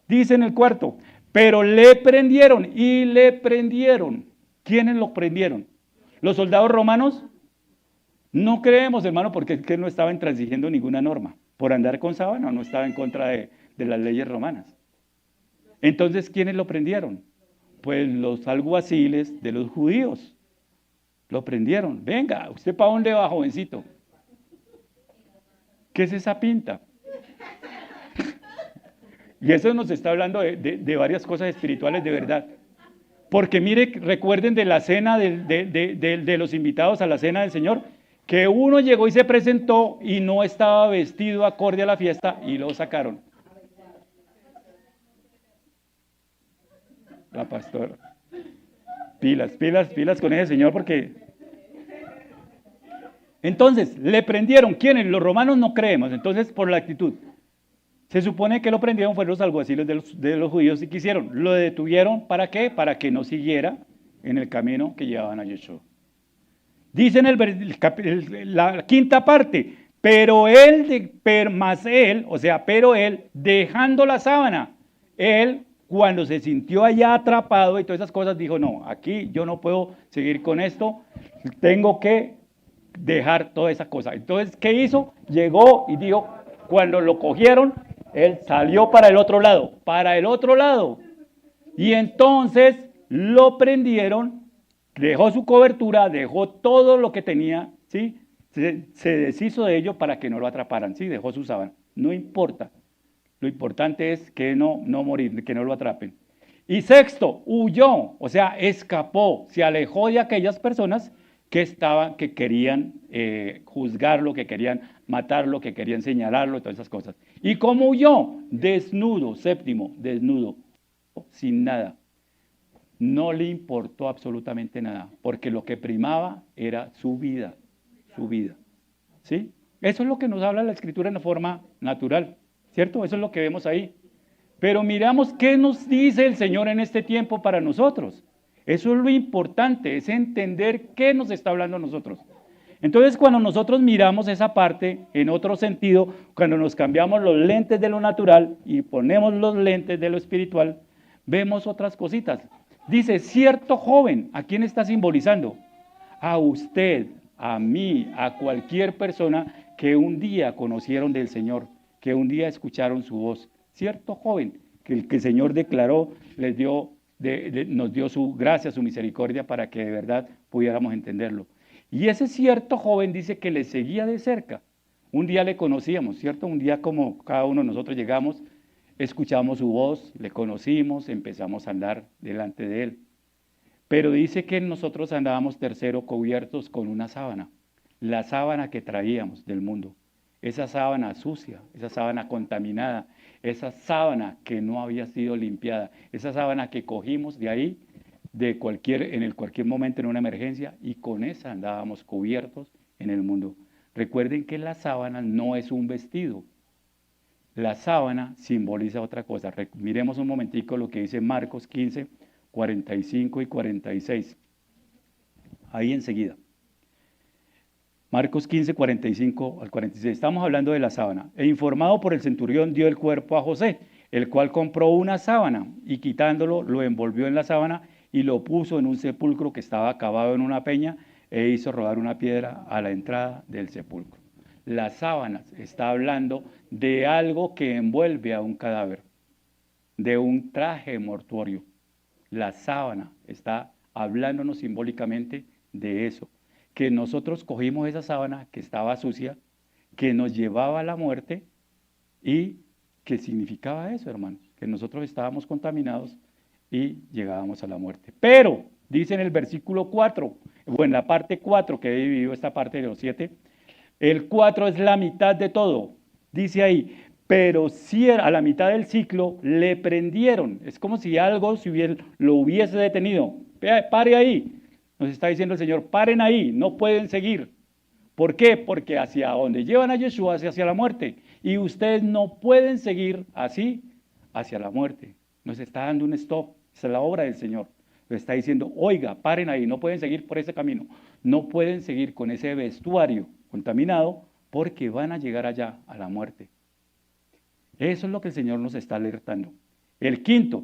dice en el cuarto, pero le prendieron y le prendieron. ¿Quiénes lo prendieron? ¿Los soldados romanos? No creemos, hermano, porque él no estaba intransigiendo ninguna norma. Por andar con sábana no estaba en contra de las leyes romanas. Entonces, ¿quiénes lo prendieron? Pues los alguaciles de los judíos. Lo prendieron. Venga, ¿usted para dónde va, jovencito? ¿Qué es esa pinta? Y eso nos está hablando de varias cosas espirituales de verdad. Porque mire, recuerden de la cena de los invitados a la cena del Señor, que uno llegó y se presentó y no estaba vestido acorde a la fiesta y lo sacaron. La pastora. Pilas con ese señor porque... Entonces, le prendieron. ¿Quiénes? Los romanos no creemos. Entonces, por la actitud. Se supone que lo prendieron fueron los alguaciles de los judíos y ¿qué hicieron? Lo detuvieron, ¿para qué? Para que no siguiera en el camino que llevaban a Yeshua. Dice en la quinta parte, pero él, dejando la sábana, él cuando se sintió allá atrapado y todas esas cosas, dijo, no, aquí yo no puedo seguir con esto, tengo que dejar toda esa cosa. Entonces, ¿qué hizo? Llegó y dijo, cuando lo cogieron, él salió para el otro lado. Y entonces lo prendieron, dejó su cobertura, dejó todo lo que tenía, ¿sí? Se deshizo de ello para que no lo atraparan, ¿sí? Dejó su sábana. No importa. Lo importante es que no morir, que no lo atrapen. Y sexto, huyó, o sea, escapó, se alejó de aquellas personas que querían juzgarlo, que querían matarlo, que querían señalarlo, todas esas cosas. ¿Y cómo huyó? Desnudo, séptimo, desnudo, sin nada. No le importó absolutamente nada, porque lo que primaba era su vida, ¿sí? Eso es lo que nos habla la Escritura en forma natural, ¿cierto? Eso es lo que vemos ahí. Pero miramos qué nos dice el Señor en este tiempo para nosotros. Eso es lo importante, es entender qué nos está hablando a nosotros. Entonces, cuando nosotros miramos esa parte en otro sentido, cuando nos cambiamos los lentes de lo natural y ponemos los lentes de lo espiritual, vemos otras cositas. Dice, cierto joven, ¿a quién está simbolizando? A usted, a mí, a cualquier persona que un día conocieron del Señor, que un día escucharon su voz. Cierto joven, que el Señor declaró, nos dio su gracia, su misericordia para que de verdad pudiéramos entenderlo. Y ese cierto joven dice que le seguía de cerca. Un día le conocíamos, ¿cierto? Un día como cada uno de nosotros llegamos, escuchamos su voz, le conocimos, empezamos a andar delante de él. Pero dice que nosotros andábamos tercero cubiertos con una sábana, la sábana que traíamos del mundo. Esa sábana sucia, esa sábana contaminada, esa sábana que no había sido limpiada, esa sábana que cogimos de ahí, en cualquier momento en una emergencia, y con esa andábamos cubiertos en el mundo. Recuerden que la sábana no es un vestido. La sábana simboliza otra cosa. Miremos un momentico lo que dice Marcos 15, 45 y 46. Ahí enseguida. Marcos 15, 45 al 46. Estamos hablando de la sábana. E informado por el centurión dio el cuerpo a José, el cual compró una sábana y quitándolo lo envolvió en la sábana y lo puso en un sepulcro que estaba cavado en una peña e hizo rodar una piedra a la entrada del sepulcro. Las sábanas está hablando de algo que envuelve a un cadáver, de un traje mortuorio. La sábana está hablándonos simbólicamente de eso, que nosotros cogimos esa sábana que estaba sucia, que nos llevaba a la muerte y que significaba eso, hermanos, que nosotros estábamos contaminados y llegábamos a la muerte. Pero, dice en el versículo 4, o en la parte 4 que he dividido esta parte de los 7, el 4 es la mitad de todo. Dice ahí, pero si a la mitad del ciclo le prendieron. Es como si algo lo hubiese detenido. Pare ahí. Nos está diciendo el Señor, paren ahí, no pueden seguir. ¿Por qué? Porque hacia donde llevan a Yeshua es hacia la muerte. Y ustedes no pueden seguir así hacia la muerte. Nos está dando un stop. Esa es la obra del Señor. Nos está diciendo, oiga, paren ahí, no pueden seguir por ese camino. No pueden seguir con ese vestuario contaminado porque van a llegar allá a la muerte. Eso es lo que el Señor nos está alertando. El quinto,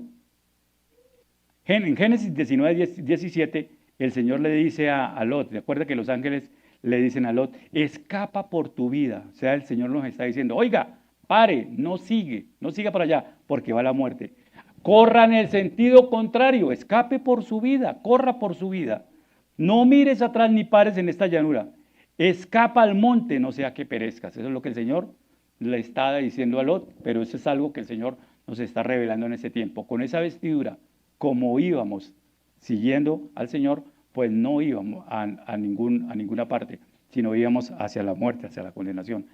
en Génesis 19, 17, el Señor le dice a Lot, recuerda que los ángeles le dicen a Lot, escapa por tu vida. O sea, el Señor nos está diciendo, oiga, pare, no siga para allá, porque va a la muerte. Corra en el sentido contrario, escape por su vida, corra por su vida. No mires atrás ni pares en esta llanura. Escapa al monte, no sea que perezcas. Eso es lo que el Señor le está diciendo a Lot, pero eso es algo que el Señor nos está revelando en ese tiempo. Con esa vestidura, como íbamos siguiendo al Señor, pues no íbamos a ninguna parte, sino íbamos hacia la muerte, hacia la condenación.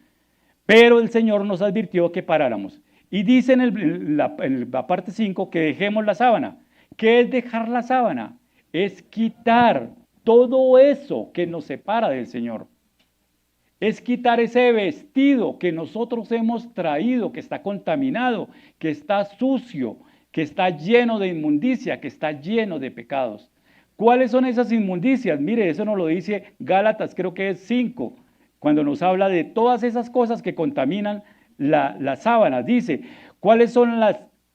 Pero el Señor nos advirtió que paráramos. Y dice en la parte 5 que dejemos la sábana. ¿Qué es dejar la sábana? Es quitar todo eso que nos separa del Señor. Es quitar ese vestido que nosotros hemos traído, que está contaminado, que está sucio, que está lleno de inmundicia, que está lleno de pecados. ¿Cuáles son esas inmundicias? Mire, eso nos lo dice Gálatas, creo que es 5, cuando nos habla de todas esas cosas que contaminan las sábanas. Dice, ¿cuáles son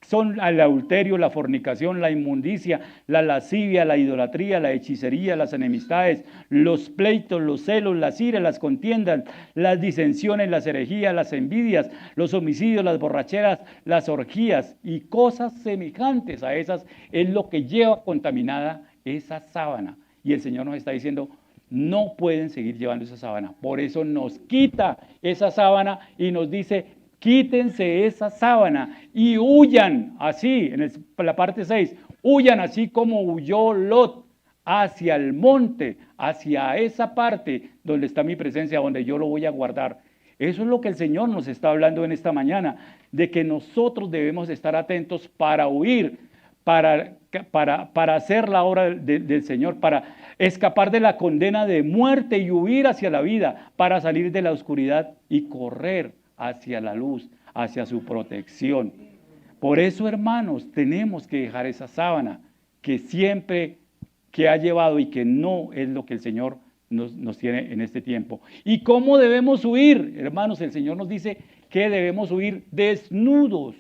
son el adulterio, la fornicación, la inmundicia, la lascivia, la idolatría, la hechicería, las enemistades, los pleitos, los celos, las iras, las contiendas, las disensiones, las herejías, las envidias, los homicidios, las borracheras, las orgías y cosas semejantes a esas es lo que lleva contaminada esa sábana. Y el Señor nos está diciendo, no pueden seguir llevando esa sábana. Por eso nos quita esa sábana y nos dice, quítense esa sábana y huyan, así, en la parte 6, huyan así como huyó Lot hacia el monte, hacia esa parte donde está mi presencia, donde yo lo voy a guardar. Eso es lo que el Señor nos está hablando en esta mañana, de que nosotros debemos estar atentos para huir, para hacer la obra del Señor, para escapar de la condena de muerte y huir hacia la vida, para salir de la oscuridad y correr hacia la luz, hacia su protección. Por eso, hermanos, tenemos que dejar esa sábana que siempre que ha llevado y que no es lo que el Señor nos tiene en este tiempo. ¿Y cómo debemos huir? Hermanos, el Señor nos dice que debemos huir desnudos,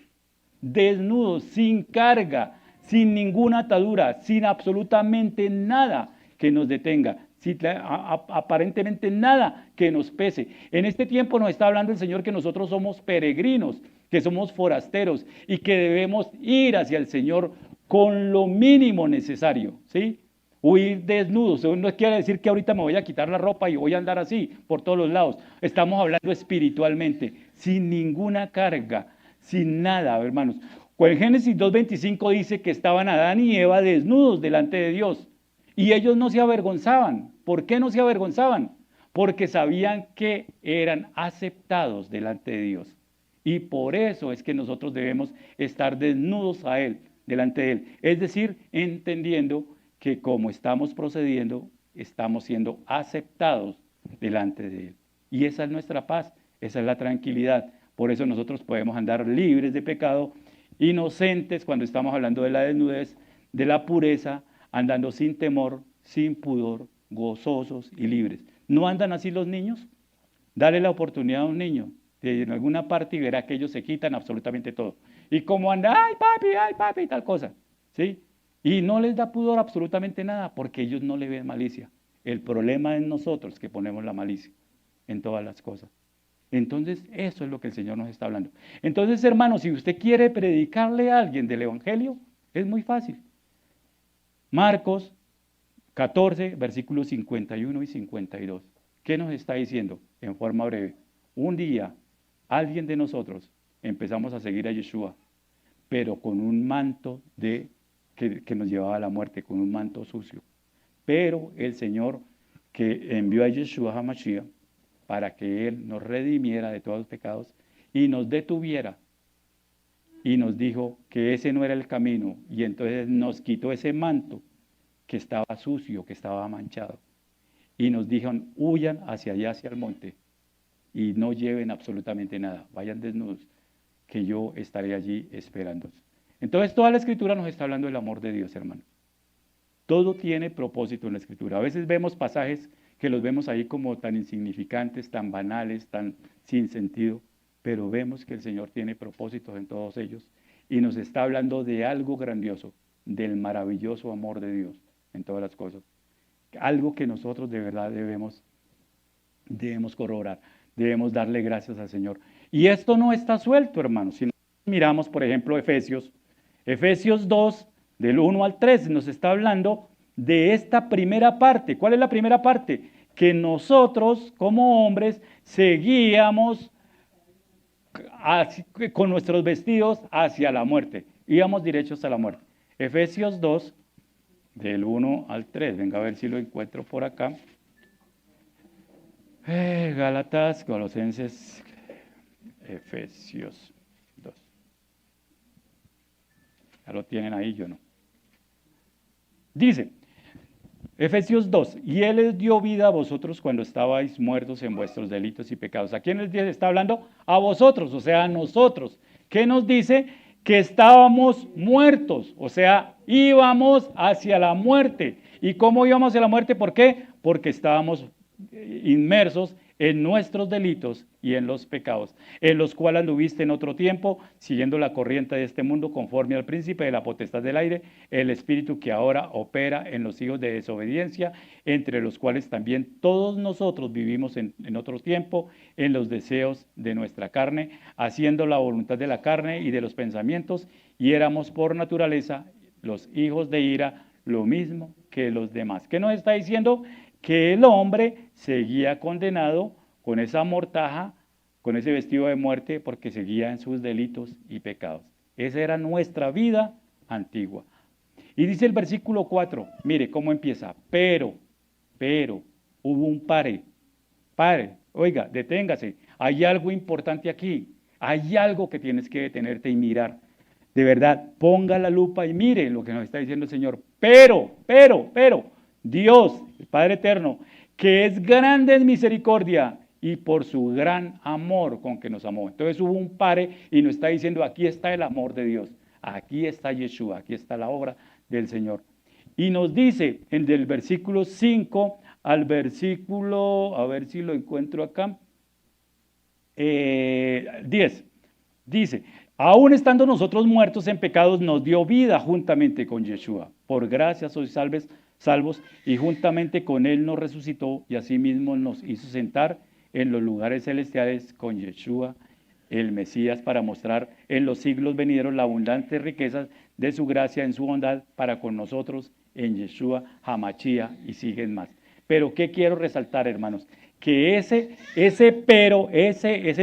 sin carga, sin ninguna atadura, sin absolutamente nada que nos detenga, sin aparentemente nada que nos pese. En este tiempo nos está hablando el Señor que nosotros somos peregrinos, que somos forasteros y que debemos ir hacia el Señor con lo mínimo necesario, ¿sí? Huir desnudos, no quiere decir que ahorita me voy a quitar la ropa y voy a andar así por todos los lados. Estamos hablando espiritualmente, sin ninguna carga, sin nada, hermanos. En Génesis 2:25 dice que estaban Adán y Eva desnudos delante de Dios. Y ellos no se avergonzaban. ¿Por qué no se avergonzaban? Porque sabían que eran aceptados delante de Dios. Y por eso es que nosotros debemos estar desnudos a Él, delante de Él. Es decir, entendiendo que como estamos procediendo, estamos siendo aceptados delante de Él. Y esa es nuestra paz, esa es la tranquilidad. Por eso nosotros podemos andar libres de pecado, inocentes cuando estamos hablando de la desnudez, de la pureza, andando sin temor, sin pudor, gozosos y libres. ¿No andan así los niños? Dale la oportunidad a un niño de en alguna parte y verá que ellos se quitan absolutamente todo. Y como anda, ay papi, tal cosa, ¿sí? Y no les da pudor absolutamente nada porque ellos no le ven malicia. El problema es nosotros que ponemos la malicia en todas las cosas. Entonces, eso es lo que el Señor nos está hablando. Entonces, hermanos, si usted quiere predicarle a alguien del Evangelio, es muy fácil. Marcos 14, versículos 51 y 52. ¿Qué nos está diciendo? En forma breve. Un día, alguien de nosotros empezamos a seguir a Yeshua, pero con un manto que nos llevaba a la muerte, con un manto sucio. Pero el Señor que envió a Yeshua HaMashiach para que Él nos redimiera de todos los pecados y nos detuviera y nos dijo que ese no era el camino y entonces nos quitó ese manto que estaba sucio, que estaba manchado y nos dijo, huyan hacia allá, hacia el monte y no lleven absolutamente nada, vayan desnudos, que yo estaré allí esperándolos. Entonces toda la Escritura nos está hablando del amor de Dios, hermano. Todo tiene propósito en la Escritura. A veces vemos pasajes que los vemos ahí como tan insignificantes, tan banales, tan sin sentido, pero vemos que el Señor tiene propósitos en todos ellos y nos está hablando de algo grandioso, del maravilloso amor de Dios en todas las cosas. Algo que nosotros de verdad debemos corroborar, debemos darle gracias al Señor. Y esto no está suelto, hermanos. Si miramos, por ejemplo, Efesios 2, del 1 al 3, nos está hablando de esta primera parte. ¿Cuál es la primera parte? Que nosotros, como hombres, seguíamos con nuestros vestidos hacia la muerte. Íbamos derechos a la muerte. Efesios 2, del 1 al 3. Venga a ver si lo encuentro por acá. Gálatas, Colosenses, Efesios 2. Ya lo tienen ahí, yo no. Dice, Efesios 2, y Él les dio vida a vosotros cuando estabais muertos en vuestros delitos y pecados. ¿A quién les está hablando? A vosotros, o sea, a nosotros. ¿Qué nos dice? Que estábamos muertos, o sea, íbamos hacia la muerte. ¿Y cómo íbamos hacia la muerte? ¿Por qué? Porque estábamos inmersos en nuestros delitos y en los pecados, en los cuales anduviste en otro tiempo, siguiendo la corriente de este mundo, conforme al príncipe de la potestad del aire, el espíritu que ahora opera en los hijos de desobediencia, entre los cuales también todos nosotros vivimos en otro tiempo, en los deseos de nuestra carne, haciendo la voluntad de la carne y de los pensamientos, y éramos por naturaleza los hijos de ira, lo mismo que los demás. ¿Qué nos está diciendo? Que el hombre seguía condenado con esa mortaja, con ese vestido de muerte, porque seguía en sus delitos y pecados. Esa era nuestra vida antigua. Y dice el versículo 4, mire cómo empieza, pero, hubo un pare, oiga, deténgase, hay algo importante aquí, hay algo que tienes que detenerte y mirar. De verdad, ponga la lupa y mire lo que nos está diciendo el Señor. Pero, Dios, el Padre Eterno, que es grande en misericordia y por su gran amor con que nos amó. Entonces hubo un pare y nos está diciendo, aquí está el amor de Dios, aquí está Yeshua, aquí está la obra del Señor. Y nos dice en del versículo 5 al versículo, a ver si lo encuentro acá, 10, dice, aún estando nosotros muertos en pecados, nos dio vida juntamente con Yeshua. Por gracia sois salvos, y juntamente con Él nos resucitó, y asimismo nos hizo sentar en los lugares celestiales con Yeshua, el Mesías, para mostrar en los siglos venideros la abundante riqueza de su gracia en su bondad para con nosotros en Yeshua HaMashiach, y siguen más. Pero ¿qué quiero resaltar, hermanos? Que ese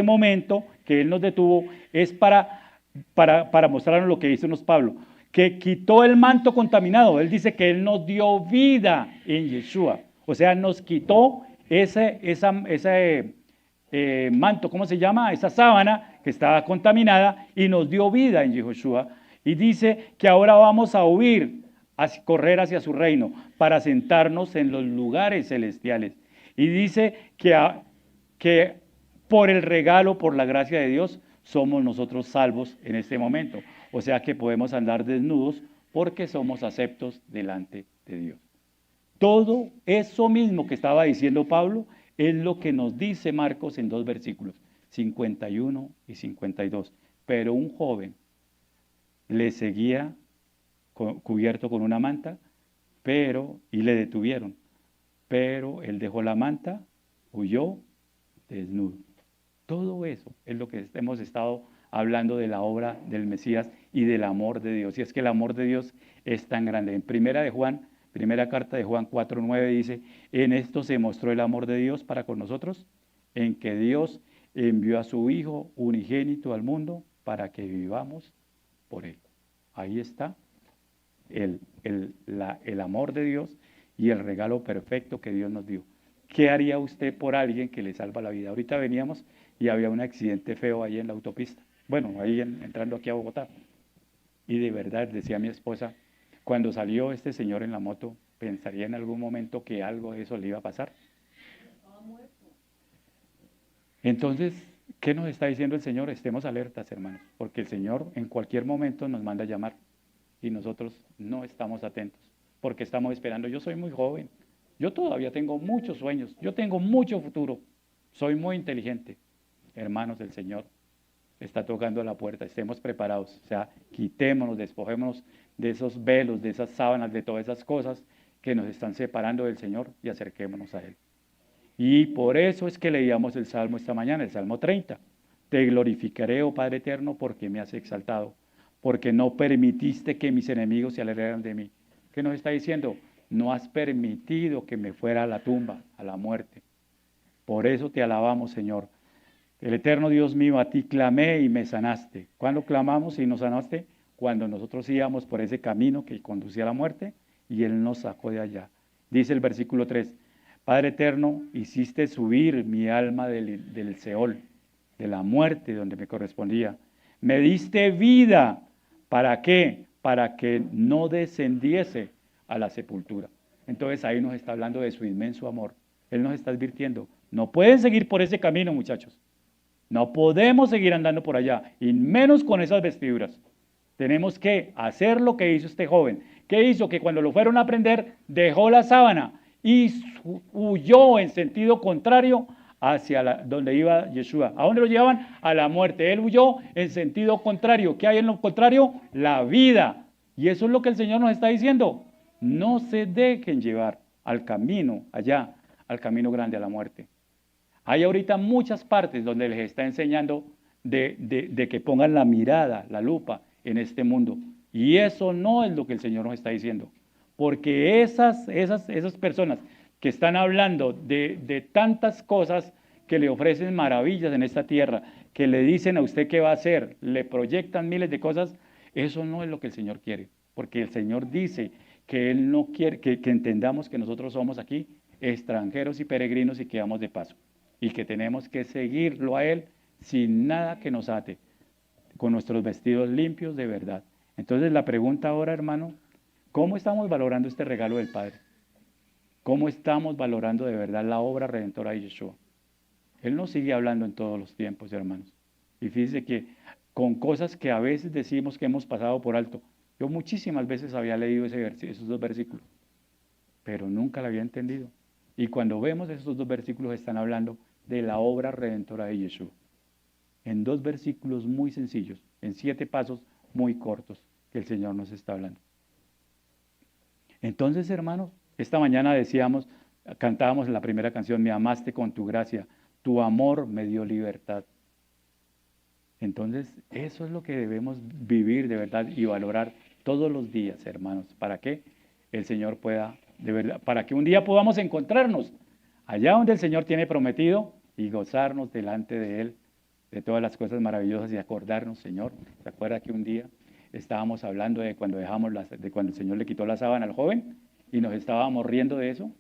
momento que Él nos detuvo es para mostrarnos lo que hizo Pablo, que quitó el manto contaminado. Él dice que Él nos dio vida en Yeshua. O sea, nos quitó ese manto, ¿cómo se llama? Esa sábana que estaba contaminada y nos dio vida en Yeshua. Y dice que ahora vamos a huir, a correr hacia su reino, para sentarnos en los lugares celestiales. Y dice que por el regalo, por la gracia de Dios, somos nosotros salvos en este momento. O sea que podemos andar desnudos porque somos aceptos delante de Dios. Todo eso mismo que estaba diciendo Pablo es lo que nos dice Marcos en 2 versículos, 51 y 52. Pero un joven le seguía cubierto con una manta, y le detuvieron. Pero él dejó la manta, huyó desnudo. Todo eso es lo que hemos estado hablando de la obra del Mesías y del amor de Dios. Y es que el amor de Dios es tan grande. En primera carta de Juan 4:9 dice, en esto se mostró el amor de Dios para con nosotros, en que Dios envió a su Hijo unigénito al mundo para que vivamos por Él. Ahí está el amor de Dios y el regalo perfecto que Dios nos dio. ¿Qué haría usted por alguien que le salva la vida? Ahorita veníamos y había un accidente feo ahí en la autopista. Bueno, ahí entrando aquí a Bogotá. Y de verdad, decía mi esposa, cuando salió este señor en la moto, ¿pensaría en algún momento que algo de eso le iba a pasar? Entonces, ¿qué nos está diciendo el Señor? Estemos alertas, hermanos, porque el Señor en cualquier momento nos manda a llamar y nosotros no estamos atentos, porque estamos esperando. Yo soy muy joven, yo todavía tengo muchos sueños, yo tengo mucho futuro, soy muy inteligente. Hermanos, el Señor está tocando la puerta, estemos preparados, o sea, quitémonos, despojémonos de esos velos, de esas sábanas, de todas esas cosas que nos están separando del Señor y acerquémonos a Él. Y por eso es que leíamos el Salmo esta mañana, el Salmo 30. Te glorificaré, oh Padre eterno, porque me has exaltado, porque no permitiste que mis enemigos se alegraran de mí. ¿Qué nos está diciendo? No has permitido que me fuera a la tumba, a la muerte. Por eso te alabamos, Señor. El eterno Dios mío, a ti clamé y me sanaste. ¿Cuándo clamamos y nos sanaste? Cuando nosotros íbamos por ese camino que conducía a la muerte y Él nos sacó de allá. Dice el versículo 3, Padre eterno, hiciste subir mi alma del Seol, de la muerte donde me correspondía. Me diste vida. ¿Para qué? Para que no descendiese a la sepultura. Entonces ahí nos está hablando de su inmenso amor. Él nos está advirtiendo, no pueden seguir por ese camino, muchachos. No podemos seguir andando por allá, y menos con esas vestiduras. Tenemos que hacer lo que hizo este joven. ¿Qué hizo? Que cuando lo fueron a prender, dejó la sábana y huyó en sentido contrario hacia donde iba Yeshua. ¿A dónde lo llevaban? A la muerte. Él huyó en sentido contrario. ¿Qué hay en lo contrario? La vida. Y eso es lo que el Señor nos está diciendo. No se dejen llevar al camino allá, al camino grande, a la muerte. Hay ahorita muchas partes donde les está enseñando de que pongan la mirada, la lupa en este mundo. Y eso no es lo que el Señor nos está diciendo. Porque esas personas que están hablando de tantas cosas que le ofrecen maravillas en esta tierra, que le dicen a usted qué va a hacer, le proyectan miles de cosas, eso no es lo que el Señor quiere. Porque el Señor dice que Él no quiere que entendamos que nosotros somos aquí extranjeros y peregrinos y quedamos de paso. Y que tenemos que seguirlo a Él sin nada que nos ate, con nuestros vestidos limpios de verdad. Entonces la pregunta ahora, hermano, ¿cómo estamos valorando este regalo del Padre? ¿Cómo estamos valorando de verdad la obra redentora de Yeshua? Él nos sigue hablando en todos los tiempos, hermanos. Y fíjese que con cosas que a veces decimos que hemos pasado por alto. Yo muchísimas veces había leído esos dos versículos, pero nunca lo había entendido. Y cuando vemos esos dos versículos están hablando de la obra redentora de Yeshua. En dos versículos muy sencillos, en 7 pasos muy cortos que el Señor nos está hablando. Entonces, hermanos, esta mañana cantábamos en la primera canción, me amaste con tu gracia, tu amor me dio libertad. Entonces, eso es lo que debemos vivir de verdad y valorar todos los días, hermanos. ¿Para qué? El Señor pueda, de verdad, para que un día podamos encontrarnos allá donde el Señor tiene prometido y gozarnos delante de Él de todas las cosas maravillosas y acordarnos, Señor. ¿Se acuerda que un día estábamos hablando de cuando de cuando el Señor le quitó la sábana al joven y nos estábamos riendo de eso?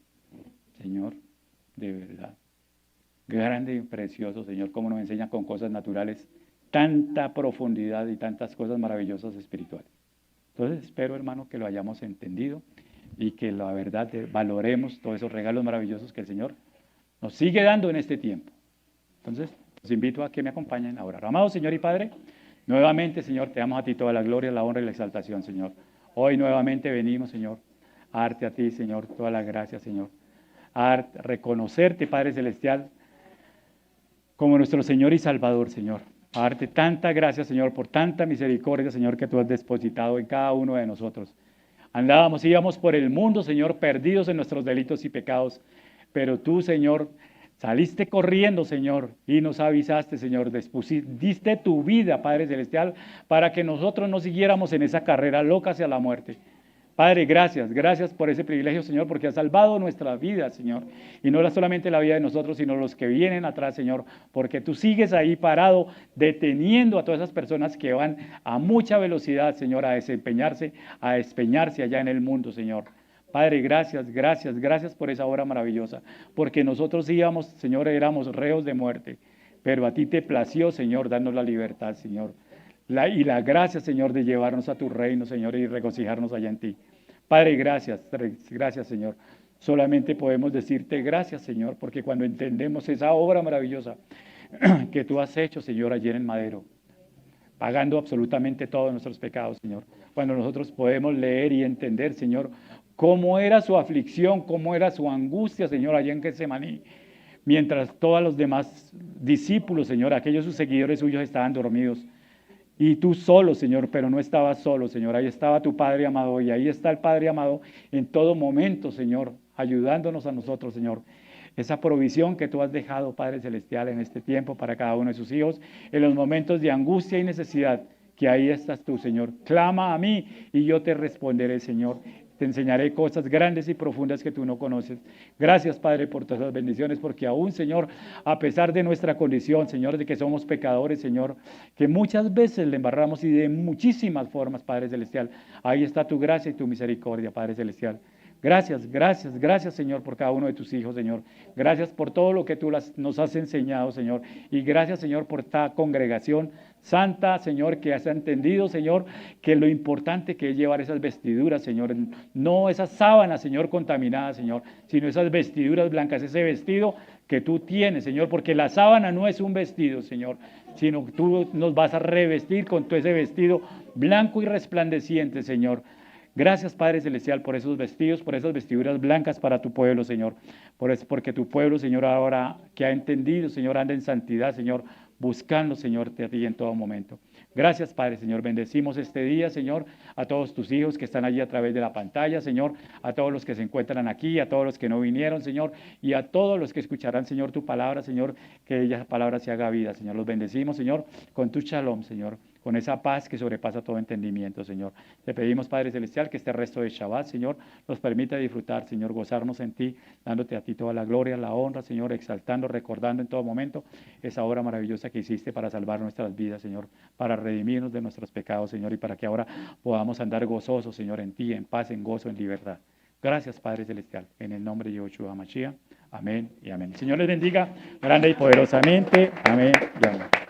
Señor, de verdad, grande y precioso, Señor, cómo nos enseña con cosas naturales tanta profundidad y tantas cosas maravillosas espirituales. Entonces espero, hermano, que lo hayamos entendido y que la verdad valoremos todos esos regalos maravillosos que el Señor nos sigue dando en este tiempo. Entonces, los invito a que me acompañen ahora. Amado Señor y Padre, nuevamente, Señor, te damos a ti toda la gloria, la honra y la exaltación, Señor. Hoy nuevamente venimos, Señor, a darte a ti, Señor, toda la gracia, Señor. A reconocerte, Padre Celestial, como nuestro Señor y Salvador, Señor. A darte tanta gracia, Señor, por tanta misericordia, Señor, que tú has depositado en cada uno de nosotros. Íbamos por el mundo, Señor, perdidos en nuestros delitos y pecados, pero tú, Señor, Saliste corriendo, Señor, y nos avisaste, Señor, diste tu vida, Padre Celestial, para que nosotros no siguiéramos en esa carrera loca hacia la muerte. Padre, gracias, gracias por ese privilegio, Señor, porque has salvado nuestra vida, Señor. Y no solamente la vida de nosotros, sino los que vienen atrás, Señor, porque tú sigues ahí parado, deteniendo a todas esas personas que van a mucha velocidad, Señor, a desempeñarse, a despeñarse allá en el mundo, Señor. Padre, gracias, gracias, gracias por esa obra maravillosa, porque nosotros íbamos, Señor, éramos reos de muerte, pero a ti te plació, Señor, darnos la libertad, Señor. Y la gracia, Señor, de llevarnos a tu reino, Señor, y regocijarnos allá en ti. Padre, gracias, gracias, Señor. Solamente podemos decirte gracias, Señor, porque cuando entendemos esa obra maravillosa que tú has hecho, Señor, allí en el madero, pagando absolutamente todos nuestros pecados, Señor. Cuando nosotros podemos leer y entender, Señor, cómo era su aflicción, cómo era su angustia, Señor, allá en Getsemaní, mientras todos los demás discípulos, Señor, aquellos sus seguidores suyos estaban dormidos. Y tú solo, Señor, pero no estabas solo, Señor. Ahí estaba tu Padre amado y ahí está el Padre amado en todo momento, Señor, ayudándonos a nosotros, Señor. Esa provisión que tú has dejado, Padre Celestial, en este tiempo para cada uno de sus hijos, en los momentos de angustia y necesidad, que ahí estás tú, Señor. Clama a mí y yo te responderé, Señor. Te enseñaré cosas grandes y profundas que tú no conoces. Gracias, Padre, por todas las bendiciones, porque aún, Señor, a pesar de nuestra condición, Señor, de que somos pecadores, Señor, que muchas veces le embarramos y de muchísimas formas, Padre Celestial, ahí está tu gracia y tu misericordia, Padre Celestial. Gracias, gracias, gracias, Señor, por cada uno de tus hijos, Señor. Gracias por todo lo que tú nos has enseñado, Señor. Y gracias, Señor, por esta congregación santa, Señor, que has entendido, Señor, que lo importante que es llevar esas vestiduras, Señor, no esas sábanas, Señor, contaminadas, Señor, sino esas vestiduras blancas, ese vestido que tú tienes, Señor, porque la sábana no es un vestido, Señor, sino que tú nos vas a revestir con todo ese vestido blanco y resplandeciente, Señor. Gracias, Padre Celestial, por esos vestidos, por esas vestiduras blancas para tu pueblo, Señor. Porque tu pueblo, Señor, ahora que ha entendido, Señor, anda en santidad, Señor, buscando, Señor, a ti en todo momento. Gracias, Padre, Señor. Bendecimos este día, Señor, a todos tus hijos que están allí a través de la pantalla, Señor, a todos los que se encuentran aquí, a todos los que no vinieron, Señor, y a todos los que escucharán, Señor, tu palabra, Señor, que ella palabra se haga vida, Señor. Los bendecimos, Señor, con tu shalom, Señor, con esa paz que sobrepasa todo entendimiento, Señor. Te pedimos, Padre Celestial, que este resto de Shabbat, Señor, nos permita disfrutar, Señor, gozarnos en ti, dándote a ti toda la gloria, la honra, Señor, exaltando, recordando en todo momento esa obra maravillosa que hiciste para salvar nuestras vidas, Señor, para redimirnos de nuestros pecados, Señor, y para que ahora podamos andar gozosos, Señor, en ti, en paz, en gozo, en libertad. Gracias, Padre Celestial, en el nombre de Yeshua Mashiach. Amén y amén. El Señor les bendiga grande y poderosamente. Amén y amén.